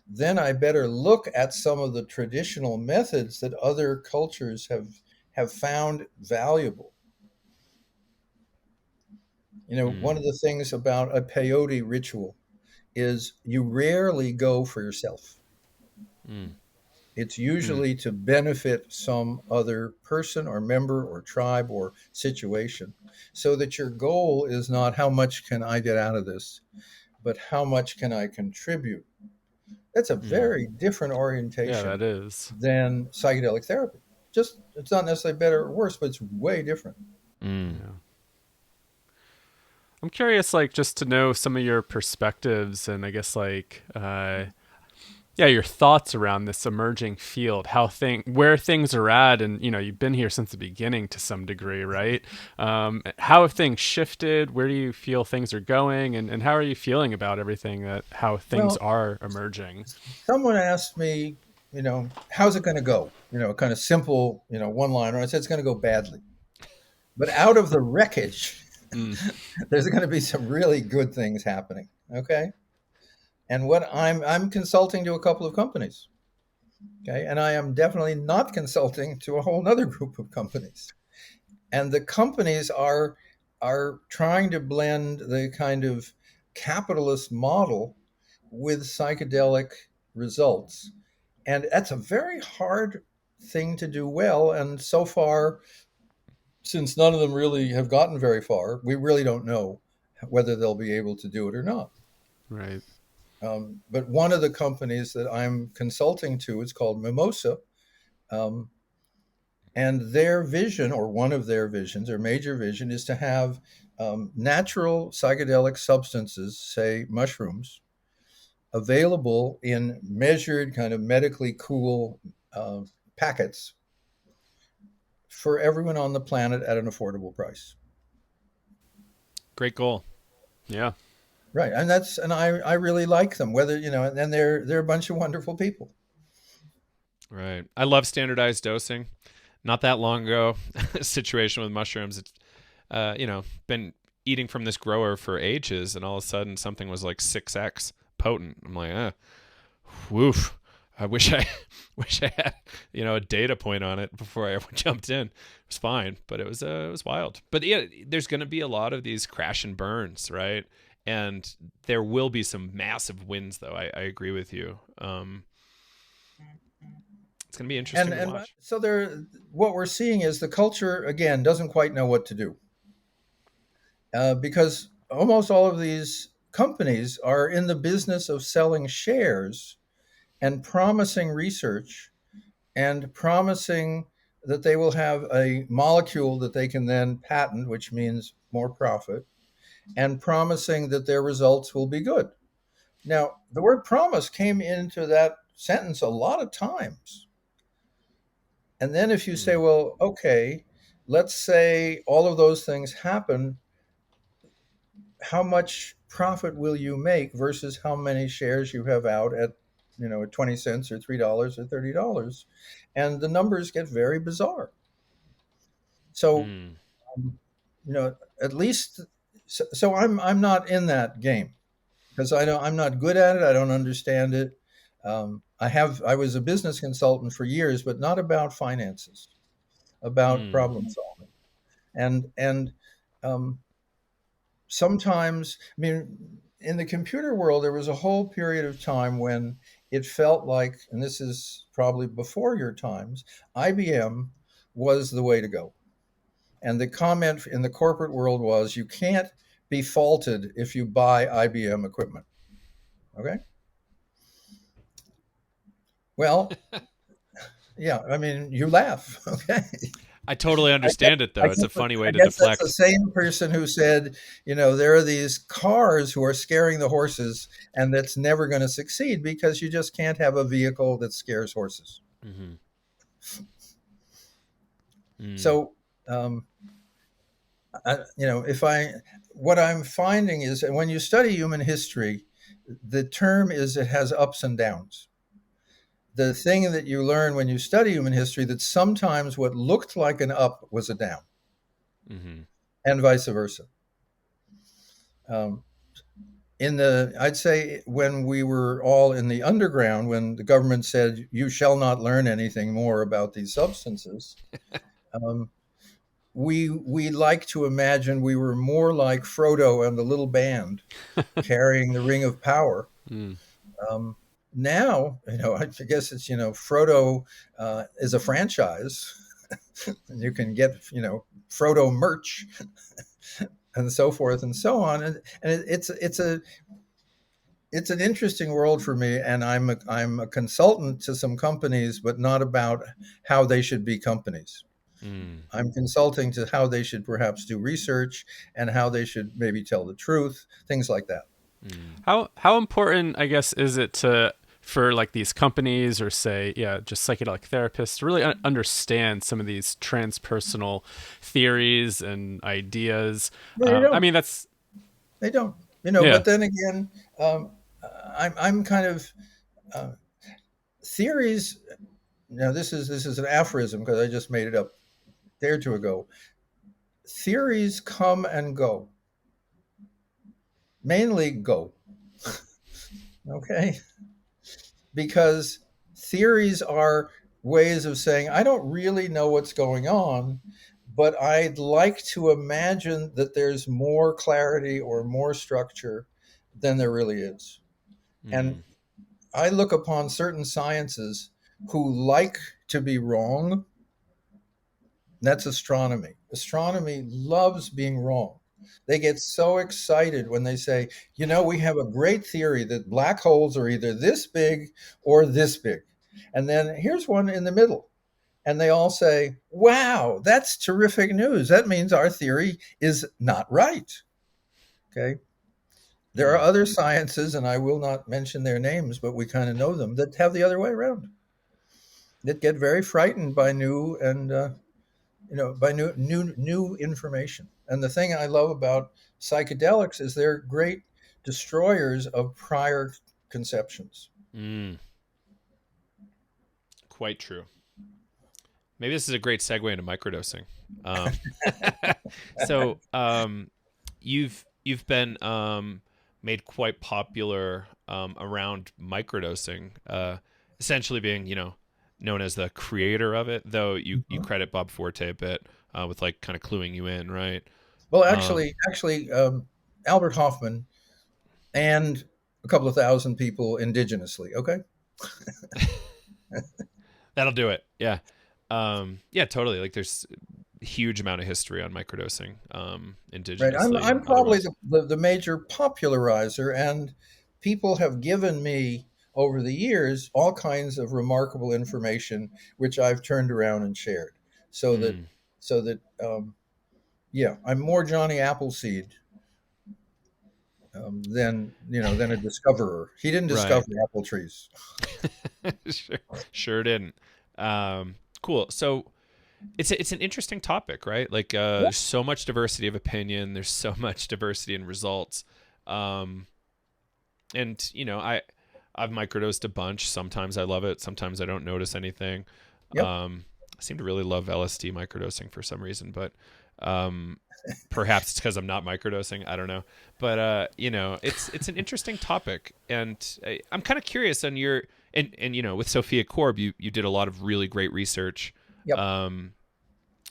[SPEAKER 2] then I better look at some of the traditional methods that other cultures have found valuable.
[SPEAKER 1] Mm,
[SPEAKER 2] One of the things about a peyote ritual is you rarely go for yourself.
[SPEAKER 1] mm.
[SPEAKER 2] It's
[SPEAKER 3] Hmm.
[SPEAKER 2] usually to benefit some other person or member or tribe or situation, so that your goal is not how much can I get out of this, but how much can I contribute. That's a
[SPEAKER 1] Mm.
[SPEAKER 2] very different
[SPEAKER 3] Yeah,
[SPEAKER 2] orientation
[SPEAKER 3] that is.
[SPEAKER 2] than psychedelic therapy. Just, it's not necessarily better or worse, but it's way different.
[SPEAKER 1] Mm.
[SPEAKER 3] Yeah. I'm curious, like, just to know some of your perspectives and I guess, like, yeah, your thoughts around this emerging field, where things are at, and you've been here since the beginning to some degree, right? How have things shifted? Where do you feel things are going, and how are you feeling about everything how things
[SPEAKER 2] Well,
[SPEAKER 3] are emerging?
[SPEAKER 2] someone asked me, how's it going to go? Kind of simple, one liner. I said it's going to go badly. But out of the wreckage,
[SPEAKER 3] Mm,
[SPEAKER 2] there's going to be some really good things happening. Okay. And what I'm consulting to a couple of companies. Okay. And I am definitely not consulting to a whole other group of companies. And the companies are trying to blend the kind of capitalist model with psychedelic results. And that's a very hard thing to do well. And so far, since none of them really have gotten very far, we really don't know whether they'll be able to do it or not.
[SPEAKER 3] right.
[SPEAKER 2] But one of the companies that I'm consulting to is called Mimosa. Um, and their vision, or one of their visions, their major vision, is to have natural psychedelic substances, say mushrooms, available in measured, kind of medically cool uh, packets for everyone on the planet at an affordable price.
[SPEAKER 1] Great goal.
[SPEAKER 2] Right, and I really like them. Whether and they're a bunch of wonderful people.
[SPEAKER 1] Right. I love standardized dosing. Not that long ago, a situation with mushrooms. It's been eating from this grower for ages, and all of a sudden something was like 6x potent. I'm like, woof. I wish I wish I had a data point on it before I jumped in. It was fine, but it was wild. But yeah, there's going to be a lot of these crash and burns, right? And there will be some massive wins, though. I agree with you. It's going to be interesting to
[SPEAKER 2] And
[SPEAKER 1] watch.
[SPEAKER 2] so what we're seeing is the culture again doesn't quite know what to do, because almost all of these companies are in the business of selling shares and promising research and promising that they will have a molecule that they can then patent, which means more profit, and promising that their results will be good. Now, the word promise came into that sentence a lot of times. And then if you say,
[SPEAKER 1] Mm.
[SPEAKER 2] well, okay, let's say all of those things happen, how much profit will you make versus how many shares you have out at 20 cents or $3 or $30? And the numbers get very bizarre. So,
[SPEAKER 1] Mm.
[SPEAKER 2] um, at least, so I'm not in that game because I'm not good at it. I don't understand it. I was a business consultant for years, but not about finances, about
[SPEAKER 1] Mm.
[SPEAKER 2] problem solving. And um, sometimes, I mean, in the computer world, there was a whole period of time when it felt like, and this is probably before your times, IBM was the way to go. And the comment in the corporate world was, you can't be faulted if you buy IBM equipment. Okay. Well, yeah, I mean, you laugh. Okay.
[SPEAKER 1] I totally
[SPEAKER 2] I guess,
[SPEAKER 1] understand it,
[SPEAKER 2] I
[SPEAKER 1] though. It's
[SPEAKER 2] guess,
[SPEAKER 1] a funny
[SPEAKER 2] I
[SPEAKER 1] way to
[SPEAKER 2] guess that's the
[SPEAKER 1] deflect.
[SPEAKER 2] same person who said, there are these cars who are scaring the horses, and that's never going to succeed because you just can't have a vehicle that scares horses.
[SPEAKER 1] Mm-hmm. Mm.
[SPEAKER 2] So, um, if what I'm finding is that when you study human history, the term is it has ups and downs. The thing that you learn when you study human history, that sometimes what looked like an up was a down,
[SPEAKER 1] Mm-hmm.
[SPEAKER 2] and vice versa. Um, I'd say when we were all in the underground, when the government said you shall not learn anything more about these substances, um, we like to imagine we were more like Frodo and the little band carrying the ring of power.
[SPEAKER 3] Mm.
[SPEAKER 2] Um, Now, I guess it's, Frodo is a franchise, and you can get, Frodo merch and so forth and so on. And it's an interesting world for me. And I'm a consultant to some companies, but not about how they should be companies.
[SPEAKER 1] Mm.
[SPEAKER 2] I'm consulting to how they should perhaps do research and how they should maybe tell the truth, things like that.
[SPEAKER 1] Mm.
[SPEAKER 3] How important, I guess, is it to for like these companies or say, yeah, just psychedelic therapists to really understand some of these transpersonal theories and ideas?
[SPEAKER 2] No, they
[SPEAKER 3] I
[SPEAKER 2] don't.
[SPEAKER 3] mean, that's
[SPEAKER 2] They don't.
[SPEAKER 3] yeah.
[SPEAKER 2] But then again, um, I'm kind of uh, theories. Now, this is an aphorism because I just made it up a day or two ago. Theories come and go, mainly go. Okay, because theories are ways of saying I don't really know what's going on, but I'd like to imagine that there's more clarity or more structure than there really is. And
[SPEAKER 1] Mm.
[SPEAKER 2] I look upon certain sciences who like to be wrong. That's astronomy. Astronomy loves being wrong. They get so excited when they say, we have a great theory that black holes are either this big or this big. And then here's one in the middle. And they all say, wow, that's terrific news. That means our theory is not right. Okay. There are
[SPEAKER 1] Mm.
[SPEAKER 2] other sciences, and I will not mention their names, but we kind of know them, that have the other way around, that get very frightened by new and by new information. And the thing I love about psychedelics is they're great destroyers of prior conceptions.
[SPEAKER 1] Mm. Quite true. Maybe this is a great segue into microdosing. Um, so you've been made quite popular around microdosing, essentially being known as the creator of it. Though you
[SPEAKER 2] Mhm.
[SPEAKER 1] credit Bob Forte a bit with like kind of cluing you in, right?
[SPEAKER 2] Well,
[SPEAKER 1] Um,
[SPEAKER 2] actually, Albert Hoffman and a couple of thousand people indigenously. Okay,
[SPEAKER 1] that'll do it. Yeah, yeah, totally. Like there's a huge amount of history on microdosing,
[SPEAKER 2] right. I'm
[SPEAKER 1] indigenously
[SPEAKER 2] I'm
[SPEAKER 1] and
[SPEAKER 2] probably
[SPEAKER 1] otherwise.
[SPEAKER 2] the major popularizer, and people have given me over the years all kinds of remarkable information, which I've turned around and shared, so that
[SPEAKER 1] Mm,
[SPEAKER 2] so that yeah, I'm more Johnny Appleseed than a discoverer. He didn't discover
[SPEAKER 1] right.
[SPEAKER 2] apple trees.
[SPEAKER 1] sure, sure didn't. Cool. So it's an interesting topic, right? Like
[SPEAKER 2] Yep.
[SPEAKER 1] there's so much diversity of opinion. There's so much diversity in results. Um, and I've microdosed a bunch. Sometimes I love it. Sometimes I don't notice anything.
[SPEAKER 2] Yep.
[SPEAKER 1] I seem to really love LSD microdosing for some reason, but um, perhaps it's because I'm not microdosing. I don't know, but it's an interesting topic, and I'm kind of curious on your and with Sophia Korb, you did a lot of really great research,
[SPEAKER 2] Yep.
[SPEAKER 1] um,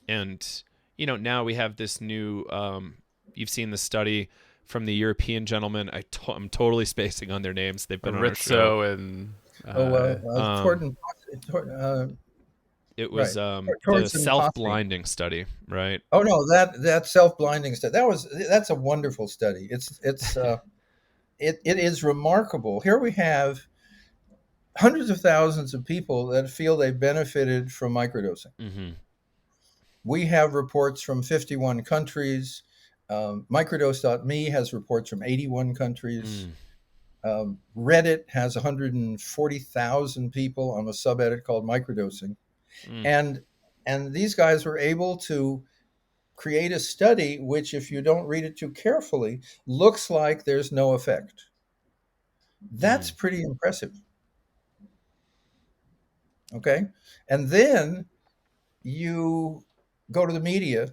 [SPEAKER 1] and now we have this new. You've seen the study from the European gentlemen. I'm totally spacing on their names. They've been on our show.
[SPEAKER 3] Rizzo and
[SPEAKER 2] Oh,
[SPEAKER 1] Um,
[SPEAKER 2] Torten, Tor-
[SPEAKER 1] it
[SPEAKER 2] right.
[SPEAKER 1] was the
[SPEAKER 2] Torsten Posse.
[SPEAKER 1] self-blinding study, right?
[SPEAKER 2] Oh no, that self-blinding study. That's a wonderful study. It is remarkable. Here we have hundreds of thousands of people that feel they benefited from microdosing.
[SPEAKER 1] Mm-hmm.
[SPEAKER 2] We have reports from 51 countries. Microdose.me has reports from 81 countries.
[SPEAKER 1] Mm,
[SPEAKER 2] Reddit has 140,000 people on a subreddit called Microdosing,
[SPEAKER 1] mm,
[SPEAKER 2] and these guys were able to create a study which, if you don't read it too carefully, looks like there's no effect. That's
[SPEAKER 1] mm,
[SPEAKER 2] pretty impressive. Okay, and then you go to the media,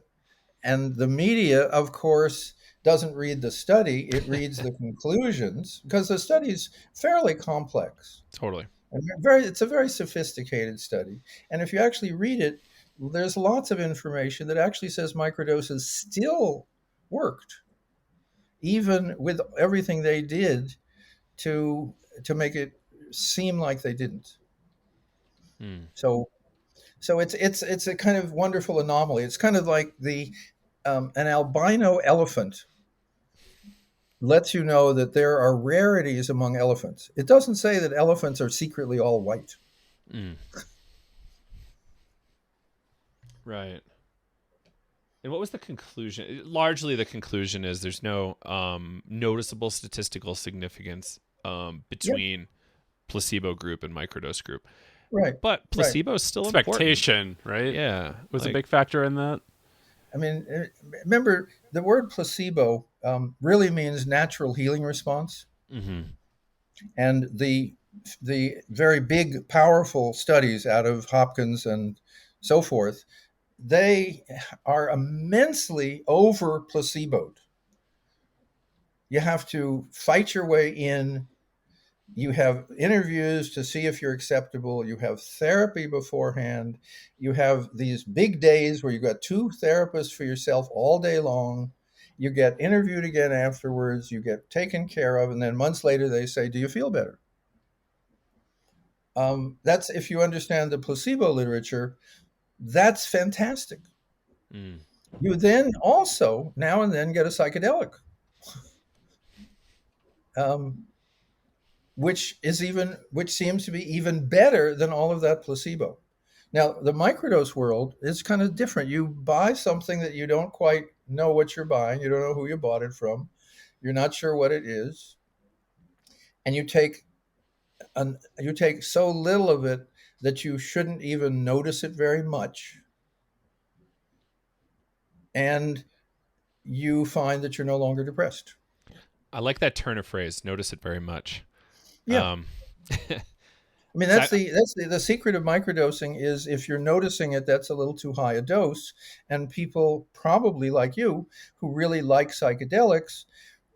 [SPEAKER 2] and the media, of course, doesn't read the study; it reads the conclusions because the study's fairly complex.
[SPEAKER 1] totally.
[SPEAKER 2] And it's a very sophisticated study. And if you actually read it, there's lots of information that actually says microdoses still worked, even with everything they did to to make it seem like they didn't.
[SPEAKER 1] Mm.
[SPEAKER 2] So it's a kind of wonderful anomaly. It's kind of like the an albino elephant lets you know that there are rarities among elephants. It doesn't say that elephants are secretly all white.
[SPEAKER 1] Mm. Right. And what was the conclusion? Largely, the conclusion is there's no noticeable statistical significance
[SPEAKER 2] Yep.
[SPEAKER 1] between placebo group and microdose group.
[SPEAKER 2] Right.
[SPEAKER 1] But
[SPEAKER 2] Right.
[SPEAKER 1] placebo is still important.
[SPEAKER 3] Expectation, right?
[SPEAKER 1] Yeah.
[SPEAKER 3] Was a
[SPEAKER 1] Like,
[SPEAKER 3] big factor in that.
[SPEAKER 2] I mean, remember the word placebo really means natural healing response,
[SPEAKER 1] mhm.
[SPEAKER 2] and the very big, powerful studies out of Hopkins and so forth, they are immensely over placeboed. You have to fight your way in. You have interviews to see if you're acceptable. You have therapy beforehand. You have these big days where you've got two therapists for yourself all day long. You get interviewed again afterwards. You get taken care of. And then months later, they say, "Do you feel better?" That's if you understand the placebo literature, that's fantastic.
[SPEAKER 1] Mm.
[SPEAKER 2] You then also now and then get a psychedelic, um, which seems to be even better than all of that placebo. Now, the microdose world is kind of different. You buy something that you don't quite know what you're buying. You don't know who you bought it from. You're not sure what it is, and you take so little of it that you shouldn't even notice it very much, and you find that you're no longer depressed.
[SPEAKER 1] I like that turn of phrase. Notice it very much.
[SPEAKER 2] Yeah.
[SPEAKER 1] Um,
[SPEAKER 2] I mean,
[SPEAKER 1] 'Cause
[SPEAKER 2] that's the secret of microdosing is if you're noticing it, that's a little too high a dose. And people probably like you who really like psychedelics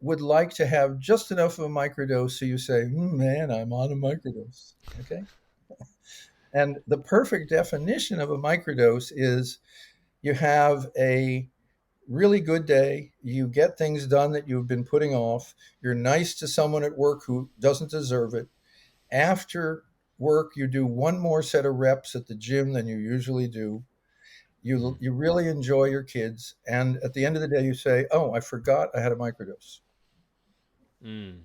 [SPEAKER 2] would like to have just enough of a microdose so you say, man, I'm on a microdose. Okay. And the perfect definition of a microdose is you have a really good day, you get things done that you've been putting off, you're nice to someone at work who doesn't deserve it. After work, you do one more set of reps at the gym than you usually do. You
[SPEAKER 1] mm,
[SPEAKER 2] you really enjoy your kids, and at the end of the day, you say, "Oh, I forgot I had a microdose."
[SPEAKER 1] mm,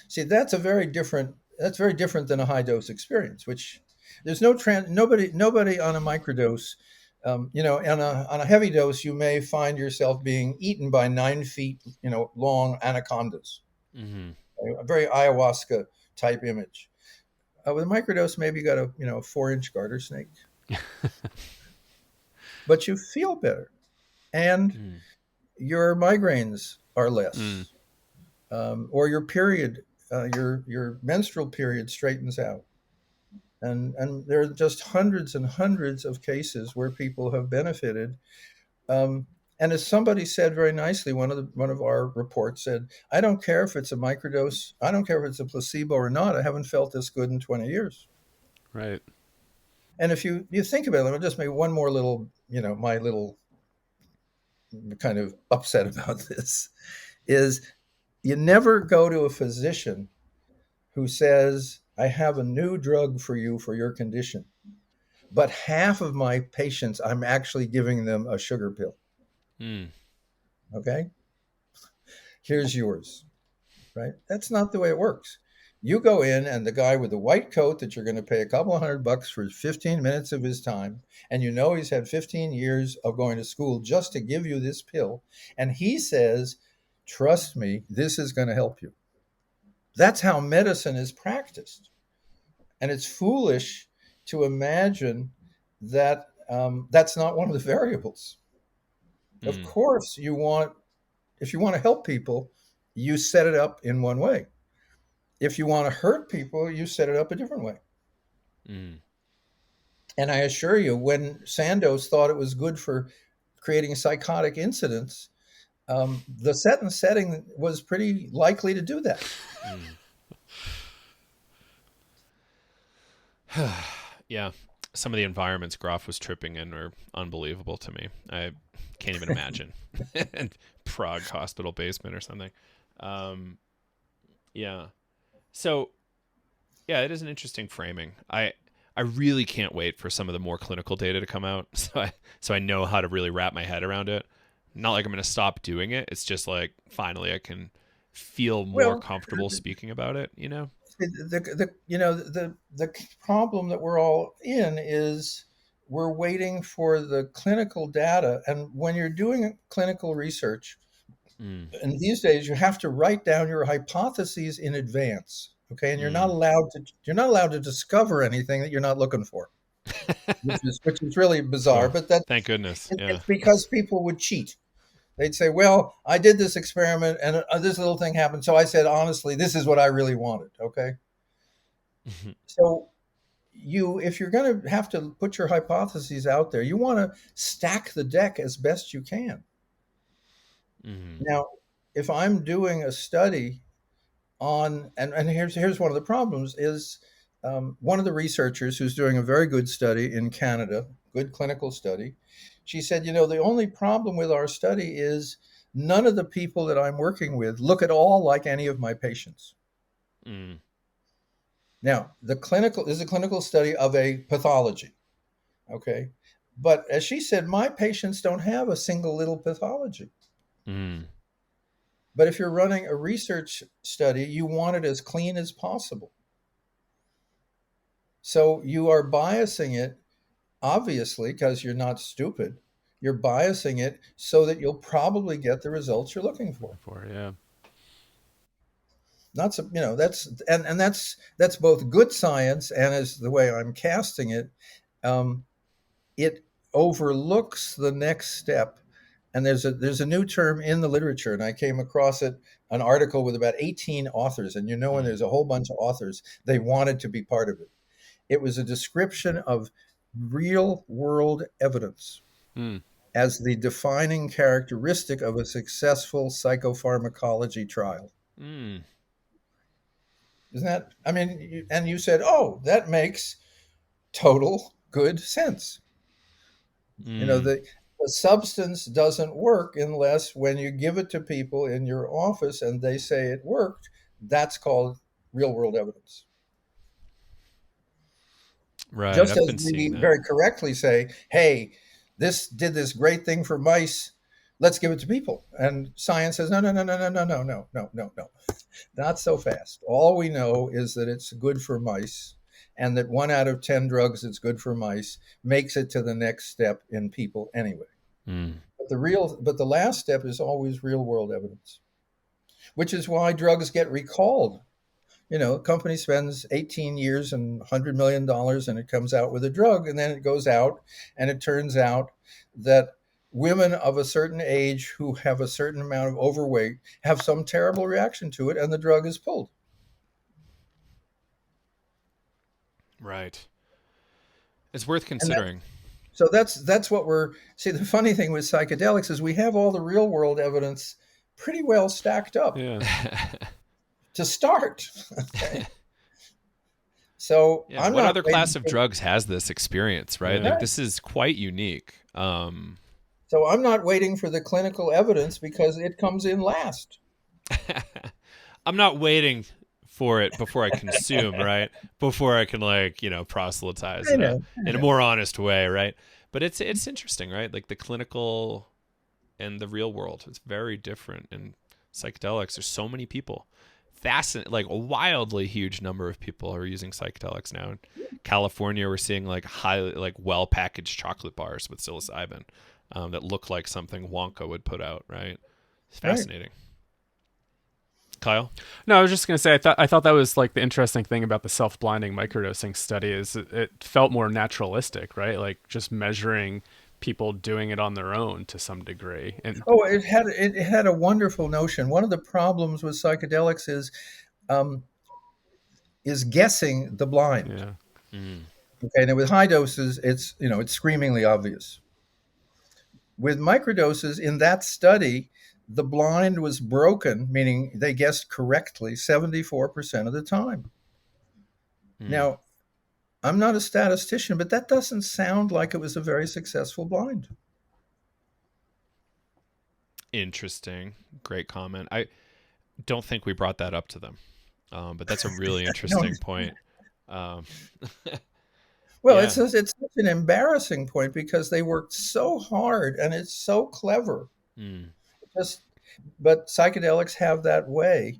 [SPEAKER 2] See, That's very different than a high dose experience. Which there's no nobody on a microdose. On a heavy dose, you may find yourself being eaten by 9 feet, long anacondas.
[SPEAKER 1] mhm,
[SPEAKER 2] A very ayahuasca type image. With a microdose, maybe you got a 4-inch garter snake, but you feel better, and
[SPEAKER 1] mm,
[SPEAKER 2] your migraines are
[SPEAKER 3] Mm,
[SPEAKER 2] less, or your menstrual period straightens out, and there are just hundreds and hundreds of cases where people have benefited. Um, and as somebody said very nicely, one of our reports said, "I don't care if it's a microdose. I don't care if it's a placebo or not. I haven't felt this good in 20 years."
[SPEAKER 3] right.
[SPEAKER 2] And if you think about it, I'll just make one more little, my little kind of upset about this is you never go to a physician who says, "I have a new drug for you for your condition, but half of my patients, I'm actually giving them a sugar pill.
[SPEAKER 1] mm,
[SPEAKER 2] Okay, here's yours." Right? That's not the way it works. You go in, and the guy with the white coat that you're going to pay a couple of $100 for 15 minutes of his time, and he's had 15 years of going to school just to give you this pill, and he says, "Trust me, this is going to help you." That's how medicine is practiced, and it's foolish to imagine that that's not one of the variables. Of
[SPEAKER 1] mm,
[SPEAKER 2] course, if you want to help people, you set it up in one way. If you want to hurt people, you set it up a different way.
[SPEAKER 1] mm.
[SPEAKER 2] And I assure you, when Sandoz thought it was good for creating psychotic incidents, the set and setting was pretty likely to do that.
[SPEAKER 1] Mm. Yeah. Some of the environments Groff was tripping in are unbelievable to me. I can't even imagine. Prague hospital basement or something. Yeah. So Yeah, it is an interesting framing. I really can't wait for some of the more clinical data to come out, so I know how to really wrap my head around it. Not like I'm going to stop doing it. It's just like finally I can feel more
[SPEAKER 2] Well,
[SPEAKER 1] comfortable speaking about it.
[SPEAKER 2] the problem that we're all in is we're waiting for the clinical data, and when you're doing clinical research,
[SPEAKER 1] Mm,
[SPEAKER 2] and these days you have to write down your hypotheses in advance. Okay, and
[SPEAKER 1] mm.
[SPEAKER 2] you're not allowed to discover anything that you're not looking for, which is really bizarre.
[SPEAKER 1] Oh,
[SPEAKER 2] But that's
[SPEAKER 1] thank goodness. Yeah.
[SPEAKER 2] it's because people would cheat. They'd say, "Well, I did this experiment, and this little thing happened, so I said honestly, this is what I really wanted." Okay, so if you're going to have to put your hypotheses out there, you want to stack the deck as best you can.
[SPEAKER 1] Mm,
[SPEAKER 2] Now, if I'm doing a study on, and here's one of the problems is one of the researchers who's doing a very good study in Canada, good clinical study, she said, the only problem with our study is none of the people that I'm working with look at all like any of my patients.
[SPEAKER 1] mm,
[SPEAKER 2] Now, this is a clinical study of a pathology, okay? But as she said, my patients don't have a single little pathology.
[SPEAKER 1] mm.
[SPEAKER 2] But if you're running a research study, you want it as clean as possible. So you are biasing it, obviously, because you're not stupid. You're biasing it so that you'll probably get the results you're looking for.
[SPEAKER 3] Yeah.
[SPEAKER 2] Not so, that's both good science and as the way I'm casting it, it overlooks the next step. And there's a new term in the literature, and I came across an article with about 18 authors, and when there's a whole bunch of authors, they wanted to be part of it. It was a description of real world evidence
[SPEAKER 3] Mm.
[SPEAKER 2] as the defining characteristic of a successful psychopharmacology trial.
[SPEAKER 1] Mm.
[SPEAKER 2] Isn't that, I mean, and you said, oh, that makes total good sense.
[SPEAKER 1] Mm.
[SPEAKER 2] The substance doesn't work unless when you give it to people in your office and they say it worked, that's called real world evidence.
[SPEAKER 1] Right.
[SPEAKER 2] Just
[SPEAKER 1] I've
[SPEAKER 2] as
[SPEAKER 1] been seeing
[SPEAKER 2] we
[SPEAKER 1] that.
[SPEAKER 2] very correctly say, hey, this did this great thing for mice, let's give it to people. And science says, no, no, no, no, no, no, no, no, no, no, no, not so fast. All we know is that it's good for mice, and that 1 out of 10 drugs that's good for mice makes it to the next step in people anyway.
[SPEAKER 1] Mm.
[SPEAKER 2] But the last step is always real world evidence, which is why drugs get recalled. A company spends 18 years and $100 million and it comes out with a drug, and then it goes out and it turns out that women of a certain age who have a certain amount of overweight have some terrible reaction to it, and the drug is pulled.
[SPEAKER 1] Right. It's worth
[SPEAKER 2] And
[SPEAKER 1] considering.
[SPEAKER 2] so that's what the funny thing with psychedelics is we have all the real world evidence pretty well stacked up
[SPEAKER 3] Yeah.
[SPEAKER 2] to start. Okay. So
[SPEAKER 1] Yeah.
[SPEAKER 2] I'm
[SPEAKER 1] What
[SPEAKER 2] not
[SPEAKER 1] other
[SPEAKER 2] waiting
[SPEAKER 1] class of
[SPEAKER 2] for,
[SPEAKER 1] drugs has this experience, right?
[SPEAKER 3] Yeah.
[SPEAKER 1] Like this is quite unique.
[SPEAKER 2] so I'm not waiting for the clinical evidence because it comes in last.
[SPEAKER 1] I'm not waiting for it before I consume, right? Before I can proselytize
[SPEAKER 2] I
[SPEAKER 1] in a
[SPEAKER 2] know. I
[SPEAKER 1] in a
[SPEAKER 2] know.
[SPEAKER 1] more honest way, right? But it's interesting, right? Like the clinical and the real world. It's very different in psychedelics. There's so many people. Like a wildly huge number of people are using psychedelics now. In California, we're seeing like highly well packaged chocolate bars with psilocybin that look like something Wonka would put out, right? It's
[SPEAKER 2] Right.
[SPEAKER 1] fascinating. Kyle?
[SPEAKER 3] No, I was just gonna say I thought that was like the interesting thing about the self-blinding microdosing study is it felt more naturalistic, right? Like just measuring people doing it on their own to some degree. And
[SPEAKER 2] Oh, it had a wonderful notion. One of the problems with psychedelics um, is guessing the blind.
[SPEAKER 3] yeah.
[SPEAKER 1] Mm.
[SPEAKER 2] Okay, now with high doses, it's screamingly obvious. With microdoses in that study, the blind was broken, meaning they guessed correctly 74% of the time.
[SPEAKER 1] Mm.
[SPEAKER 2] Now, I'm not a statistician, but that doesn't sound like it was a very successful blind.
[SPEAKER 1] Interesting. Great comment. I don't think we brought that up to them, but that's a really
[SPEAKER 2] No,
[SPEAKER 1] interesting point. Um,
[SPEAKER 2] Well,
[SPEAKER 1] yeah.
[SPEAKER 2] it's such an embarrassing point because they worked so hard and it's so clever.
[SPEAKER 1] Mm,
[SPEAKER 2] Just but psychedelics have that way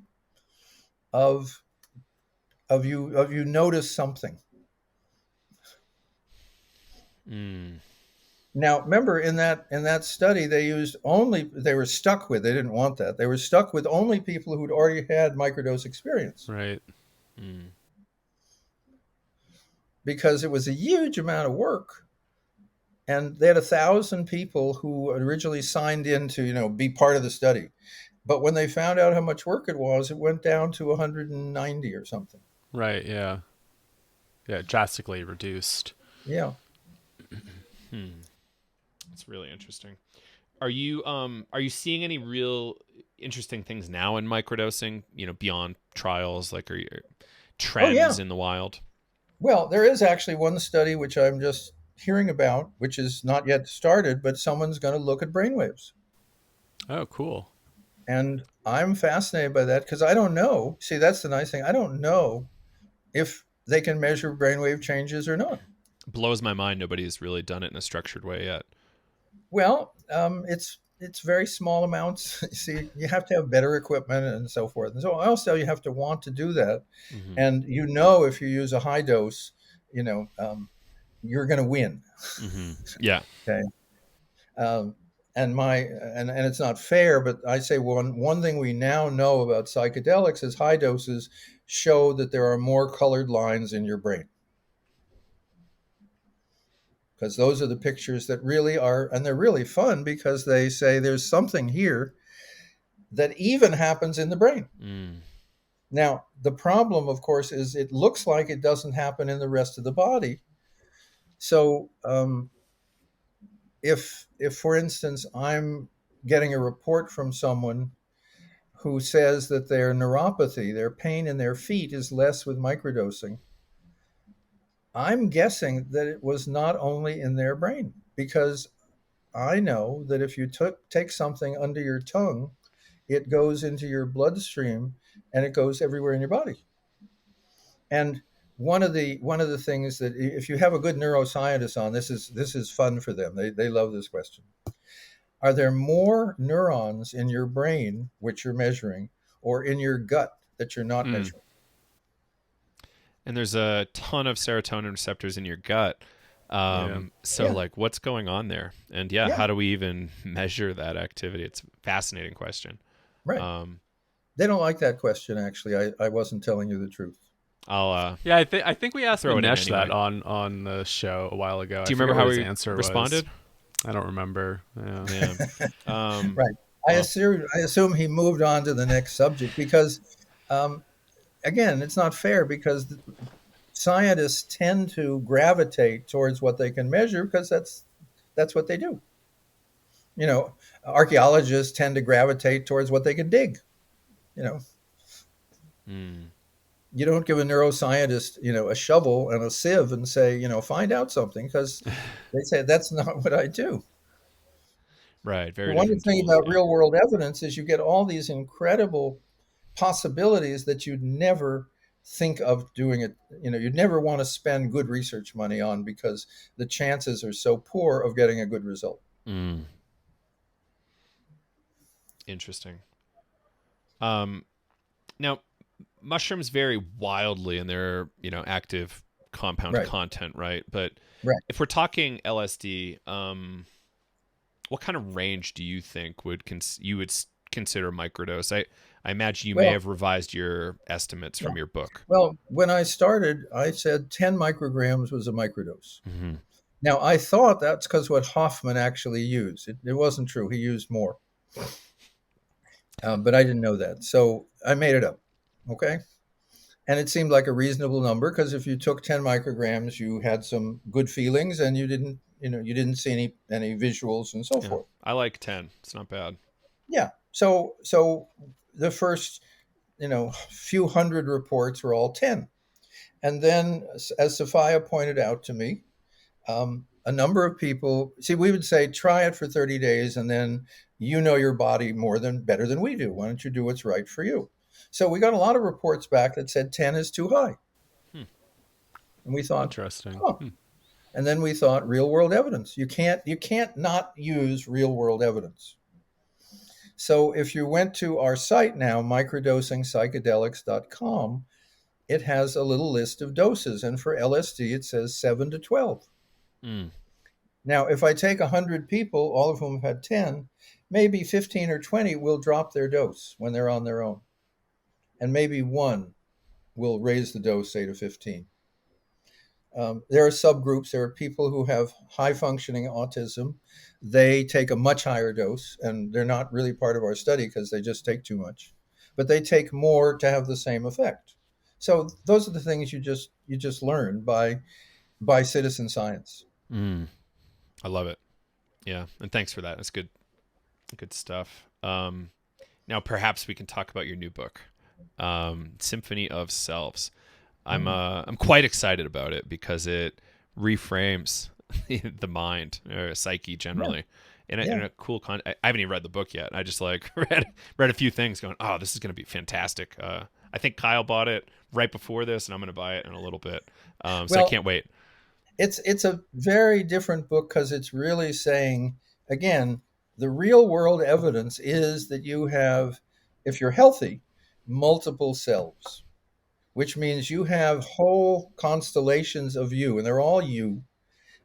[SPEAKER 2] of you notice something.
[SPEAKER 1] mm,
[SPEAKER 2] Now, remember in that study they were stuck with they didn't want that. They were stuck with only people who'd already had microdose experience
[SPEAKER 3] Right.
[SPEAKER 1] mm.
[SPEAKER 2] because it was a huge amount of work. And they had 1,000 people who originally signed in to, be part of the study. But when they found out how much work it was, it went down to 190 or something.
[SPEAKER 3] Right. Yeah. Yeah. Drastically reduced.
[SPEAKER 2] Yeah.
[SPEAKER 1] Hmm. That's really interesting. Are you seeing any real interesting things now in microdosing, beyond trials, like are you,
[SPEAKER 2] Oh, yeah.
[SPEAKER 1] trends in the wild?
[SPEAKER 2] Well, there is actually one study which I'm just hearing about, which is not yet started, but someone's going to look at brainwaves.
[SPEAKER 3] Oh, cool.
[SPEAKER 2] And I'm fascinated by that because I don't know. See, that's the nice thing. I don't know if they can measure brainwave changes or not.
[SPEAKER 1] Blows my mind nobody's really done it in a structured way yet.
[SPEAKER 2] Well, it's very small amounts. See, you have to have better equipment and so forth. And so also you have to want to do that.
[SPEAKER 1] Hmm.
[SPEAKER 2] And if you use a high dose, you know, you're going to win.
[SPEAKER 1] Hmm. Yeah.
[SPEAKER 2] Okay. Um, and it's not fair, but I say one thing we now know about psychedelics is high doses show that there are more colored lines in your brain because those are the pictures that really are, and they're really fun because they say there's something here that even happens in the brain.
[SPEAKER 1] Mm.
[SPEAKER 2] Now, the problem, of course, is it looks like it doesn't happen in the rest of the body. So, if for instance, I'm getting a report from someone who says that their neuropathy, their pain in their feet, is less with microdosing, I'm guessing that it was not only in their brain because I know that if you take something under your tongue, it goes into your bloodstream and it goes everywhere in your body. And one of the things that if you have a good neuroscientist on, this is fun for them. They love this question. Are there more neurons in your brain which you're measuring or in your gut that you're not
[SPEAKER 3] Mm.
[SPEAKER 2] measuring?
[SPEAKER 1] And there's a ton of serotonin receptors in your gut.
[SPEAKER 3] Yeah.
[SPEAKER 1] So
[SPEAKER 2] Yeah,
[SPEAKER 1] like what's going on there? And yeah,
[SPEAKER 2] yeah,
[SPEAKER 1] how do we even measure that activity? It's a fascinating question.
[SPEAKER 2] right.
[SPEAKER 1] Um,
[SPEAKER 2] They don't like that question, actually. I wasn't telling you the truth.
[SPEAKER 1] I'll
[SPEAKER 3] Yeah. I think we asked
[SPEAKER 1] throw it in
[SPEAKER 3] Manesh that
[SPEAKER 1] anyway.
[SPEAKER 3] on the show a while ago.
[SPEAKER 1] Do
[SPEAKER 3] I
[SPEAKER 1] you remember
[SPEAKER 3] forget
[SPEAKER 1] how
[SPEAKER 3] what his
[SPEAKER 1] he
[SPEAKER 3] answer was.
[SPEAKER 1] responded?
[SPEAKER 3] I don't remember. Yeah.
[SPEAKER 1] Yeah. Um,
[SPEAKER 2] Right.
[SPEAKER 1] well,
[SPEAKER 2] I assume he moved on to the next subject because, um, again, it's not fair because scientists tend to gravitate towards what they can measure because that's what they do. You know, archaeologists tend to gravitate towards what they can dig. You know,
[SPEAKER 1] mm,
[SPEAKER 2] you don't give a neuroscientist, a shovel and a sieve and say, find out something because they say that's not what I do.
[SPEAKER 1] right.
[SPEAKER 2] The
[SPEAKER 1] Very
[SPEAKER 2] wonderful
[SPEAKER 1] different
[SPEAKER 2] thing
[SPEAKER 1] tools.
[SPEAKER 2] about
[SPEAKER 1] Yeah.
[SPEAKER 2] real world evidence is you get all these incredible possibilities that you'd never think of doing it. You'd never want to spend good research money on because the chances are so poor of getting a good result.
[SPEAKER 1] Mm, interesting. Um, Now, mushrooms vary wildly in their, active compound
[SPEAKER 2] Right,
[SPEAKER 1] content, right? But
[SPEAKER 2] right.
[SPEAKER 1] if we're talking LSD, what kind of range do you think you would consider microdose? I imagine you may
[SPEAKER 2] Well,
[SPEAKER 1] have revised your estimates
[SPEAKER 2] yeah.
[SPEAKER 1] from your book.
[SPEAKER 2] Well, when I started, I said 10 micrograms was a microdose.
[SPEAKER 1] Hmm.
[SPEAKER 2] Now, I thought that's because what Hoffman actually used. It wasn't true. He used more, but I didn't know that. So I made it up. Okay. And it seemed like a reasonable number because if you took 10 micrograms, you had some good feelings and you didn't see any visuals and so
[SPEAKER 1] Yeah,
[SPEAKER 2] forth.
[SPEAKER 1] I like 10. It's not bad.
[SPEAKER 2] Yeah. So the first, few hundred reports were all 10. And then, as Sophia pointed out to me, a number of people see, we would say, try it for 30 days and then your body better than we do. Why don't you do what's right for you? So we got a lot of reports back that said 10 is too high.
[SPEAKER 1] Hmm.
[SPEAKER 2] And we thought,
[SPEAKER 3] Interesting.
[SPEAKER 2] huh. And then we thought real world evidence. You can't not use real world evidence. So if you went to our site now, microdosingpsychedelics.com, it has a little list of doses. And for LSD, it says 7 to 12.
[SPEAKER 1] Mm.
[SPEAKER 2] Now, if I take 100 people, all of whom have had 10, maybe 15 or 20 will drop their dose when they're on their own. And maybe one will raise the dose, say, to 15. There are subgroups. There are people who have high functioning autism. They take a much higher dose, and they're not really part of our study because they just take too much. But they take more to have the same effect. So those are the things you just learn by citizen science.
[SPEAKER 1] Mm. I love it. Yeah, and thanks for that. That's good stuff. Now perhaps we can talk about your new book, Symphony of Selves. I'm quite excited about it because it reframes the mind or psyche generally in a cool I haven't even read the book yet. I just like read a few things going, oh, this is going to be fantastic. I think Kyle bought it right before this, and I'm going to buy it in a little bit. So I can't wait.
[SPEAKER 2] It's a very different book because it's really saying, again, the real world evidence is that you have, if you're healthy, multiple selves, which means you have whole constellations of you, and they're all you,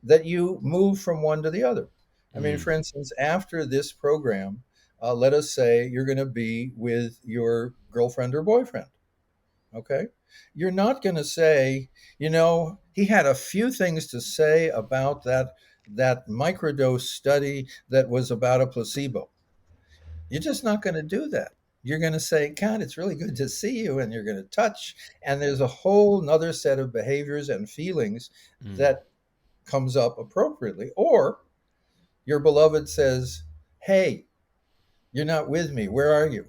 [SPEAKER 2] that you move from one to the other. I mean,
[SPEAKER 1] Mm.
[SPEAKER 2] for instance, after this program, let us say you're going to be with your girlfriend or boyfriend. Okay. You're not going to say, he had a few things to say about that microdose study that was about a placebo. You're just not going to do that. You're going to say, God, it's really good to see you. And you're going to touch. And there's a whole nother set of behaviors and feelings
[SPEAKER 1] Mm.
[SPEAKER 2] that comes up appropriately. Or your beloved says, hey, you're not with me. Where are you?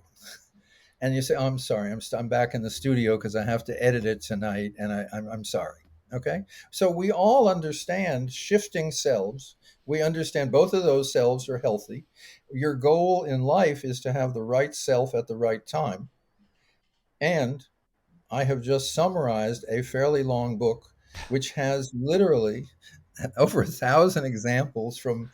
[SPEAKER 2] And you say, oh, I'm sorry, I'm back in the studio because I have to edit it tonight, and I'm sorry. Okay. So we all understand shifting selves. We understand both of those selves are healthy. Your goal in life is to have the right self at the right time. And I have just summarized a fairly long book, which has literally over 1,000 examples from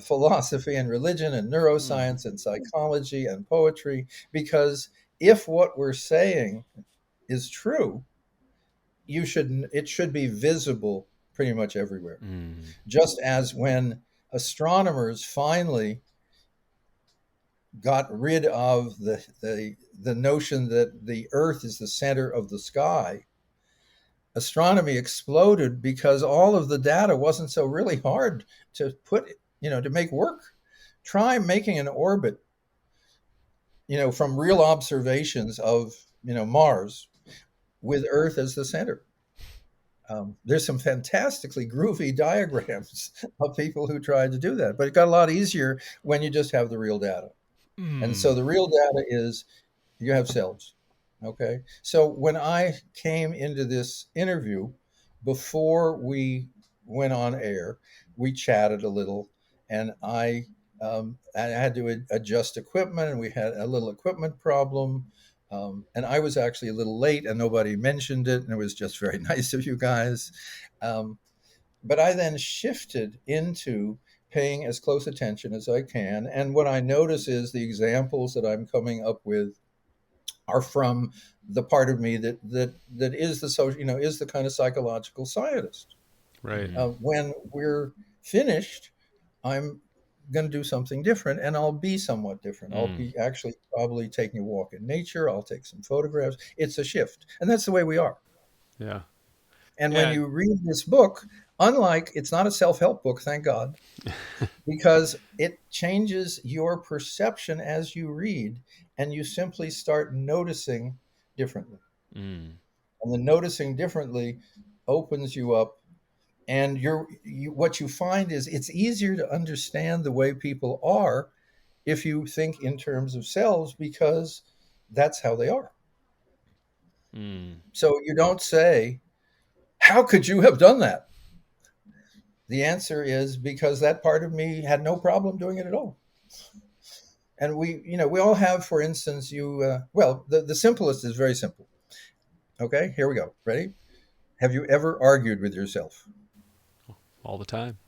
[SPEAKER 2] philosophy and religion and
[SPEAKER 1] Mm.
[SPEAKER 2] neuroscience and psychology and poetry, because if what we're saying is true, it should be visible pretty much everywhere.
[SPEAKER 1] Mm.
[SPEAKER 2] Just as when astronomers finally got rid of the notion that the Earth is the center of the sky, astronomy exploded because all of the data wasn't so really hard to put, to make work. Try making an orbit, from real observations of, Mars with Earth as the center. There's some fantastically groovy diagrams of people who tried to do that, but it got a lot easier when you just have the real data. And so
[SPEAKER 1] Mm.
[SPEAKER 2] the real data is you have selves. Okay. So when I came into this interview, before we went on air, we chatted a little, and I had to adjust equipment, and we had a little equipment problem. And I was actually a little late, and nobody mentioned it, and it was just very nice of you guys. Um, but I then shifted into paying as close attention as I can. And what I notice is the examples that I'm coming up with are from the part of me that is the social, is the kind of psychological scientist.
[SPEAKER 3] Right.
[SPEAKER 1] Mm.
[SPEAKER 2] When we're finished, I'm going to do something different, and I'll be somewhat different. I'll
[SPEAKER 1] Mm.
[SPEAKER 2] be actually probably taking a walk in nature. I'll take some photographs. It's a shift, and that's the way we are.
[SPEAKER 3] Yeah.
[SPEAKER 2] And when
[SPEAKER 3] Yeah.
[SPEAKER 2] you read this book, unlike, it's not a self-help book, thank God, because it changes your perception as you read, and you simply start noticing differently.
[SPEAKER 1] Mm.
[SPEAKER 2] And the noticing differently opens you up, and what you find is it's easier to understand the way people are if you think in terms of selves, because that's how they are.
[SPEAKER 1] Mm.
[SPEAKER 2] So you don't say, how could you have done that? The answer is because that part of me had no problem doing it at all. And we all have, for instance, the simplest is very simple. Okay, here we go. Ready? Have you ever argued with yourself?
[SPEAKER 3] All the time.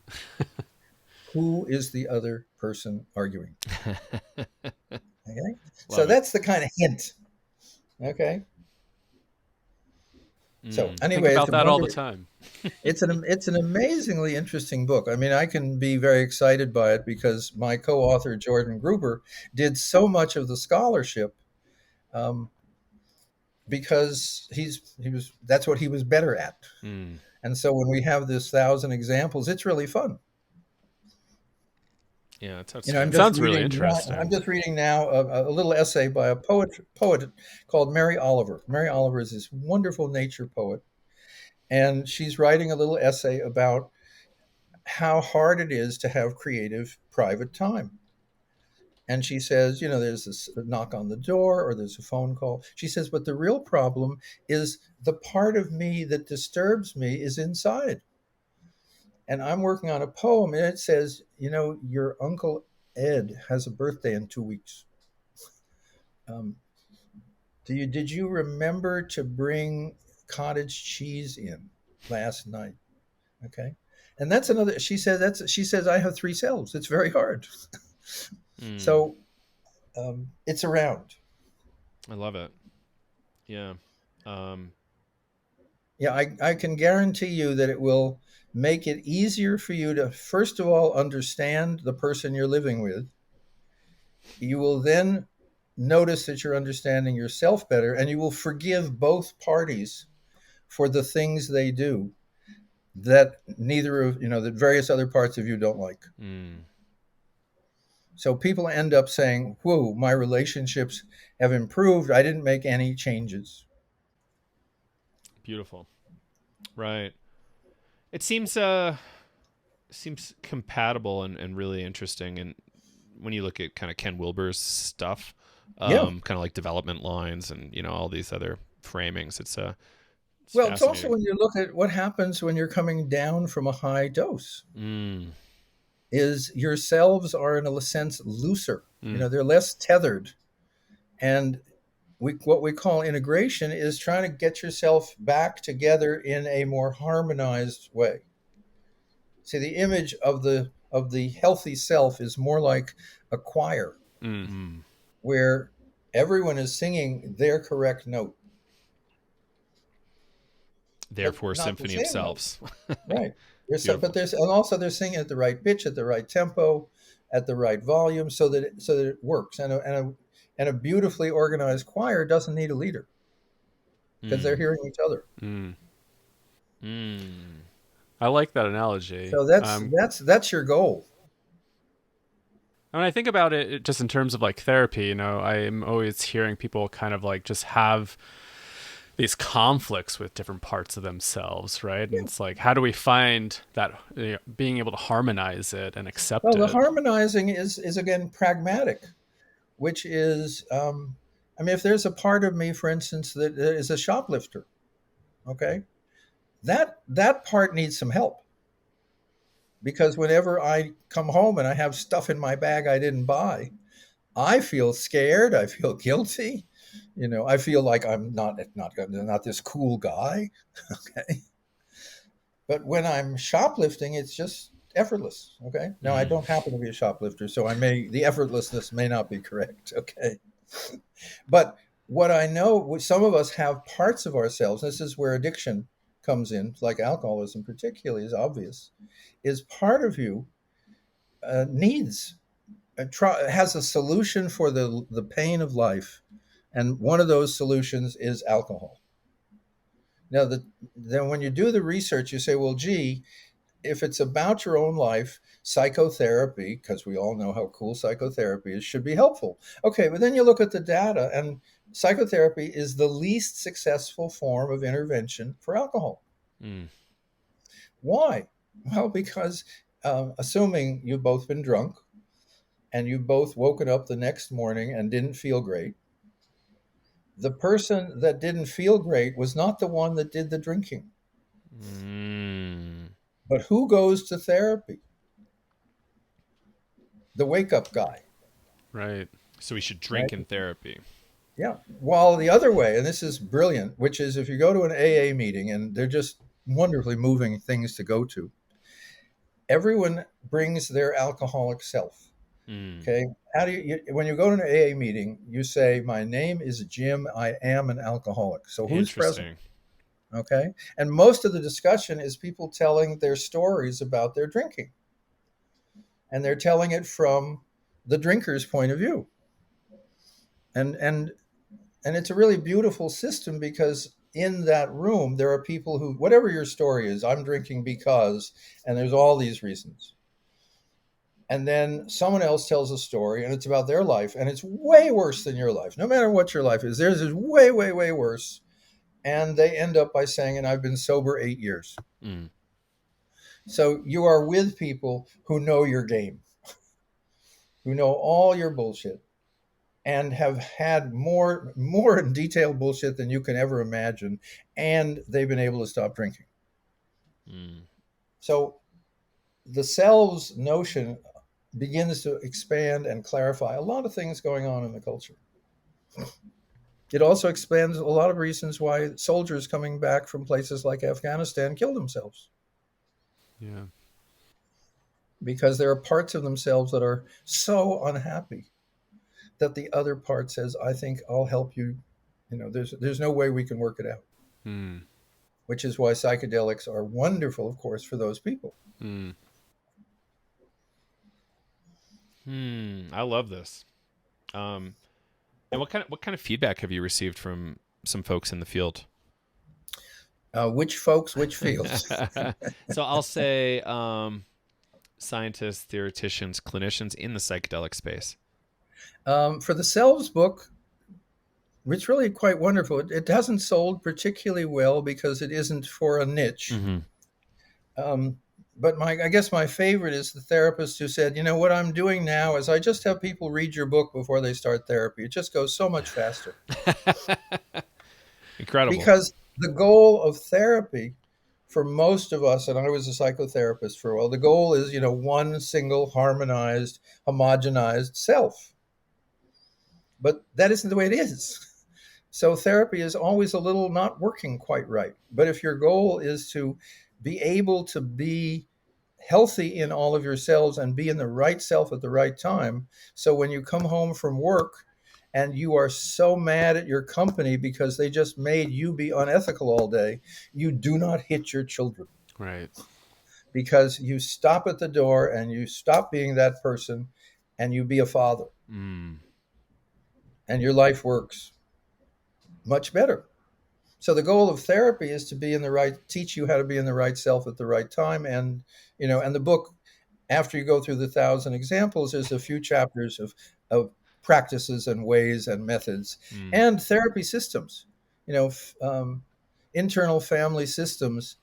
[SPEAKER 2] Who is the other person arguing? Okay. So
[SPEAKER 1] Love it.
[SPEAKER 2] that's the kind of hint. Okay. So
[SPEAKER 1] Mm.
[SPEAKER 3] Think
[SPEAKER 2] anyway,
[SPEAKER 3] about that all the time.
[SPEAKER 2] it's an amazingly interesting book. I mean, I can be very excited by it because my co-author Jordan Gruber did so much of the scholarship, um, because he was that's what he was better at.
[SPEAKER 1] Mm.
[SPEAKER 2] And so when we have this 1,000 examples, it's really fun.
[SPEAKER 1] Yeah, it's
[SPEAKER 2] You know,
[SPEAKER 3] It sounds really
[SPEAKER 2] I'm
[SPEAKER 3] interesting.
[SPEAKER 2] just reading now a little essay by a poet called Mary Oliver. Mary Oliver is this wonderful nature poet, and she's writing a little essay about how hard it is to have creative private time. And she says, you know, there's this knock on the door or there's a phone call. She says, but the real problem is the part of me that disturbs me is inside. And I'm working on a poem and it says, you know, your Uncle Ed has a birthday in 2 weeks. Um, did you remember to bring cottage cheese in last night? Okay. And that's another, she says, I have three selves. It's very hard.
[SPEAKER 1] Mm.
[SPEAKER 2] So it's around.
[SPEAKER 1] I love it. Yeah. Um,
[SPEAKER 2] Yeah, I can guarantee you that it will make it easier for you to, first of all, understand the person you're living with. You will then notice that you're understanding yourself better, and you will forgive both parties for the things they do that neither of, you know, that various other parts of you don't like.
[SPEAKER 1] mm.
[SPEAKER 2] So people end up saying, whoa, my relationships have improved. I didn't make any changes.
[SPEAKER 1] Beautiful. Right. It seems compatible and really interesting. And when you look at kind of Ken Wilber's stuff,
[SPEAKER 2] Yeah.
[SPEAKER 1] kind of like development lines and all these other framings, it's
[SPEAKER 2] Well, it's also
[SPEAKER 1] fascinating.
[SPEAKER 2] when you look at what happens when you're coming down from a high dose,
[SPEAKER 1] Mm.
[SPEAKER 2] is your selves are in a sense looser. You
[SPEAKER 3] Mm.
[SPEAKER 2] know, they're less tethered. And what we call integration is trying to get yourself back together in a more harmonized way. See, the image of the healthy self is more like a choir
[SPEAKER 3] Mm.
[SPEAKER 1] Mm.
[SPEAKER 2] where everyone is singing their correct note, but
[SPEAKER 1] Therefore,
[SPEAKER 2] not the
[SPEAKER 1] Symphony of
[SPEAKER 2] same note.
[SPEAKER 1] Selves.
[SPEAKER 2] Right. But
[SPEAKER 1] Beautiful.
[SPEAKER 2] there's and also they're singing at the right pitch, at the right tempo, at the right volume, so that it works. And a beautifully organized choir doesn't need a leader because they're
[SPEAKER 1] Mm.
[SPEAKER 2] hearing each other.
[SPEAKER 3] Mm.
[SPEAKER 1] Mm.
[SPEAKER 3] I like that analogy.
[SPEAKER 2] So that's your goal.
[SPEAKER 3] When I think about it, just in terms of like therapy, you know, I'm always hearing people kind of like just have these conflicts with different parts of themselves, right? And
[SPEAKER 2] Yeah.
[SPEAKER 3] it's like, how do we find that, being able to harmonize it and accept
[SPEAKER 2] Well, the
[SPEAKER 3] it?
[SPEAKER 2] harmonizing is again pragmatic, which is, I mean, if there's a part of me, for instance, that is a shoplifter, okay, that part needs some help because whenever I come home and I have stuff in my bag I didn't buy, I feel scared. I feel guilty. You know, I feel like I'm not this cool guy. Okay, but when I'm shoplifting, it's just effortless. Okay, now I
[SPEAKER 1] Mm.
[SPEAKER 2] don't happen to be a shoplifter, so the effortlessness may not be correct. Okay, but what I know, some of us have parts of ourselves. This is where addiction comes in, like alcoholism, particularly, is obvious. Is part of you needs has a solution for the pain of life, and one of those solutions is alcohol. Now, then when you do the research, you say, well, gee, if it's about your own life, psychotherapy, because we all know how cool psychotherapy is, should be helpful. Okay, but then you look at the data, and psychotherapy is the least successful form of intervention for alcohol.
[SPEAKER 1] Mm.
[SPEAKER 2] Why? Well, because assuming you've both been drunk and you both woken up the next morning and didn't feel great, the person that didn't feel great was not the one that did the drinking.
[SPEAKER 1] Mm.
[SPEAKER 2] But who goes to therapy? The wake up guy,
[SPEAKER 3] Right.
[SPEAKER 1] So we should drink
[SPEAKER 2] right?
[SPEAKER 1] in therapy.
[SPEAKER 2] Yeah. While the other way, and this is brilliant, which is if you go to an AA meeting, and they're just wonderfully moving things to go to, everyone brings their alcoholic self.
[SPEAKER 1] Mm.
[SPEAKER 2] Okay. How do when you go to an AA meeting, you say, "My name is Jim. I am an alcoholic." So who's present?
[SPEAKER 1] Interesting.
[SPEAKER 2] Okay. And most of the discussion is people telling their stories about their drinking. And they're telling it from the drinker's point of view. And it's a really beautiful system because in that room there are people who, whatever your story is, I'm drinking because, and there's all these reasons. And then someone else tells a story and it's about their life and it's way worse than your life. No matter what your life is, theirs is way, way, way worse. And they end up by saying, and I've been sober 8 years.
[SPEAKER 1] Mm.
[SPEAKER 2] So you are with people who know your game, who know all your bullshit, and have had more detailed bullshit than you can ever imagine, and they've been able to stop drinking.
[SPEAKER 1] Mm.
[SPEAKER 2] So the selves notion begins to expand and clarify a lot of things going on in the culture. It also expands a lot of reasons why soldiers coming back from places like Afghanistan kill themselves.
[SPEAKER 3] Yeah.
[SPEAKER 2] Because there are parts of themselves that are so unhappy that the other part says, I think I'll help you. You know, there's no way we can work it out.
[SPEAKER 3] Mm.
[SPEAKER 2] Which is why psychedelics are wonderful, of course, for those people.
[SPEAKER 3] Mm.
[SPEAKER 1] I love this. And what kind of feedback have you received from some folks in the field?
[SPEAKER 2] Which folks, which fields?
[SPEAKER 1] So I'll say scientists, theoreticians, clinicians in the psychedelic space.
[SPEAKER 2] For the Selves book, it's really quite wonderful. It hasn't sold particularly well because it isn't for a niche.
[SPEAKER 1] Mm-hmm.
[SPEAKER 2] But I guess my favorite is the therapist who said, you know, what I'm doing now is I just have people read your book before they start therapy. It just goes so much faster.
[SPEAKER 1] Incredible.
[SPEAKER 2] Because the goal of therapy for most of us, and I was a psychotherapist for a while, the goal is, you know, one single harmonized, homogenized self. But that isn't the way it is. So therapy is always a little not working quite right. But if your goal is to be able to be healthy in all of yourselves and be in the right self at the right time, so when you come home from work and you are so mad at your company because they just made you be unethical all day, you do not hit your children.
[SPEAKER 3] Right.
[SPEAKER 2] Because you stop at the door and you stop being that person and you be a father.
[SPEAKER 1] Mm.
[SPEAKER 2] And your life works much better. So the goal of therapy is to be in the right, teach you how to be in the right self at the right time. And, you know, and the book, after you go through the 1,000 examples, there's a few chapters of practices and ways and methods and therapy systems, you know, internal family systems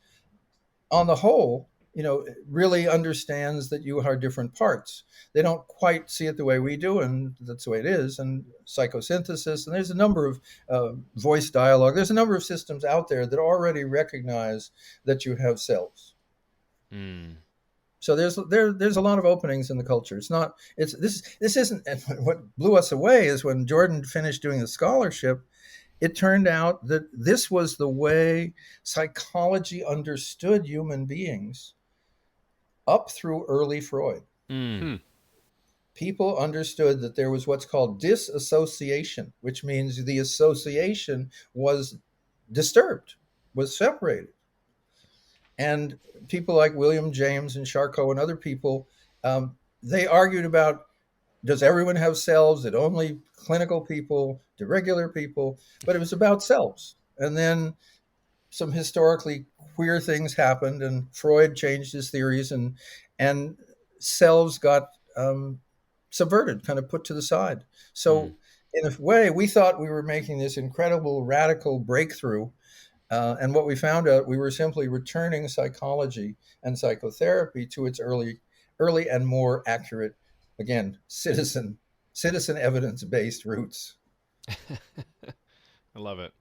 [SPEAKER 2] on the whole, you know, really understands that you are different parts. They don't quite see it the way we do, and that's the way it is. And psychosynthesis, and there's a number of voice dialogue. There's a number of systems out there that already recognize that you have selves.
[SPEAKER 1] Mm.
[SPEAKER 2] So there's a lot of openings in the culture. This isn't what blew us away is when Jordan finished doing the scholarship. It turned out that this was the way psychology understood human beings up through early Freud.
[SPEAKER 1] Mm.
[SPEAKER 2] People understood that there was what's called disassociation, which means the association was disturbed, was separated. And people like William James and Charcot and other people, they argued about, does everyone have selves? Did only clinical people? Do regular people? But it was about selves. And then some historically queer things happened, and Freud changed his theories, and selves got subverted, kind of put to the side. So in a way, we thought we were making this incredible radical breakthrough. And what we found out, we were simply returning psychology and psychotherapy to its early and more accurate, again, citizen evidence-based roots.
[SPEAKER 1] I love it.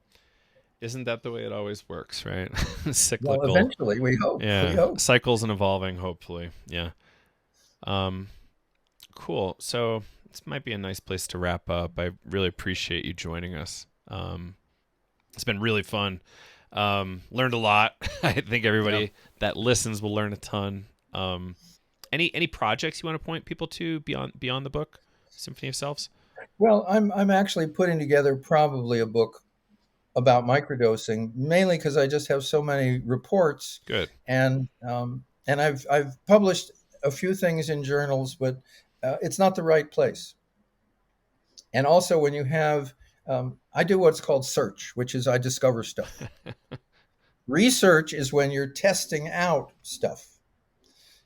[SPEAKER 1] Isn't that the way it always works, right?
[SPEAKER 2] Well,
[SPEAKER 1] Cyclical.
[SPEAKER 2] eventually, we hope.
[SPEAKER 1] Yeah.
[SPEAKER 2] We hope.
[SPEAKER 1] Cycles and evolving, hopefully. Yeah. Cool. So this might be a nice place to wrap up. I really appreciate you joining us. It's been really fun. Learned a lot. I think everybody that listens will learn a ton. Any projects you want to point people to beyond the book, Symphony of Selves?
[SPEAKER 2] Well, I'm actually putting together probably a book about microdosing, mainly because I just have so many reports.
[SPEAKER 1] Good.
[SPEAKER 2] And I've published a few things in journals, but it's not the right place. And also, when you have, I do what's called search, which is I discover stuff. Research is when you're testing out stuff,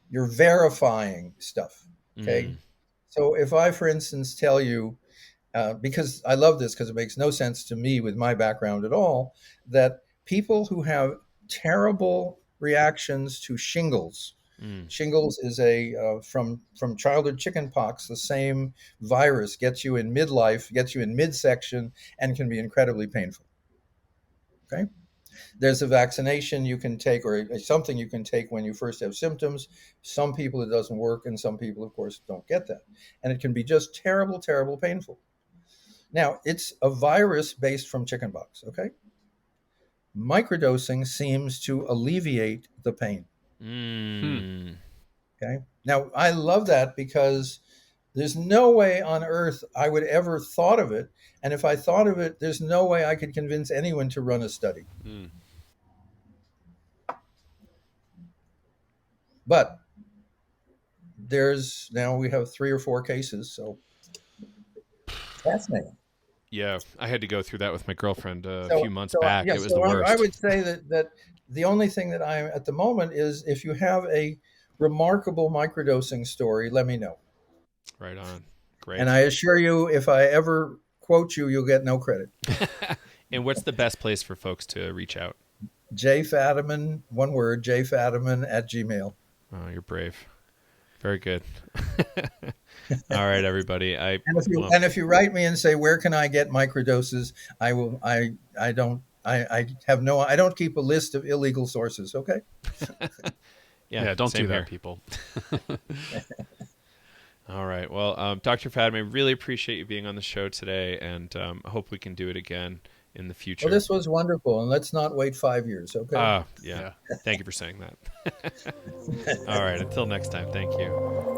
[SPEAKER 2] you're verifying stuff. Okay. So if I, for instance, tell you, because I love this because it makes no sense to me with my background at all, that people who have terrible reactions to shingles. Shingles is from childhood chickenpox. The same virus gets you in midlife, gets you in midsection, and can be incredibly painful. Okay, there's a vaccination you can take, or something you can take when you first have symptoms. Some people it doesn't work, and some people, of course, don't get that, and it can be just terrible, terrible, painful. Now, it's a virus based from chickenpox. Okay, microdosing seems to alleviate the pain. Okay. Now, I love that because there's no way on earth I would ever thought of it. And if I thought of it, there's no way I could convince anyone to run a study. But now we have 3 or 4 cases. So fascinating.
[SPEAKER 1] Yeah, I had to go through that with my girlfriend a few months back. It was
[SPEAKER 2] so
[SPEAKER 1] the worst.
[SPEAKER 2] I would say that the only thing that I'm at the moment is if you have a remarkable microdosing story, let me know.
[SPEAKER 1] Right on. Great.
[SPEAKER 2] And I assure you, if I ever quote you, you'll get no credit.
[SPEAKER 1] And what's the best place for folks to reach out?
[SPEAKER 2] Fadiman, one word, Fadiman @gmail.
[SPEAKER 1] Oh, you're brave. Very good. All right, everybody.
[SPEAKER 2] And if you write me and say, where can I get microdoses? I will. I don't keep a list of illegal sources. Okay.
[SPEAKER 3] Yeah, don't do that,
[SPEAKER 1] here.
[SPEAKER 3] people.
[SPEAKER 1] All right. Well, Dr. Fadiman, I really appreciate you being on the show today, and I hope we can do it again in the future.
[SPEAKER 2] Well, this was wonderful, and let's not wait 5 years, okay?
[SPEAKER 1] Yeah. Thank you for saying that. All right. Until next time, thank you.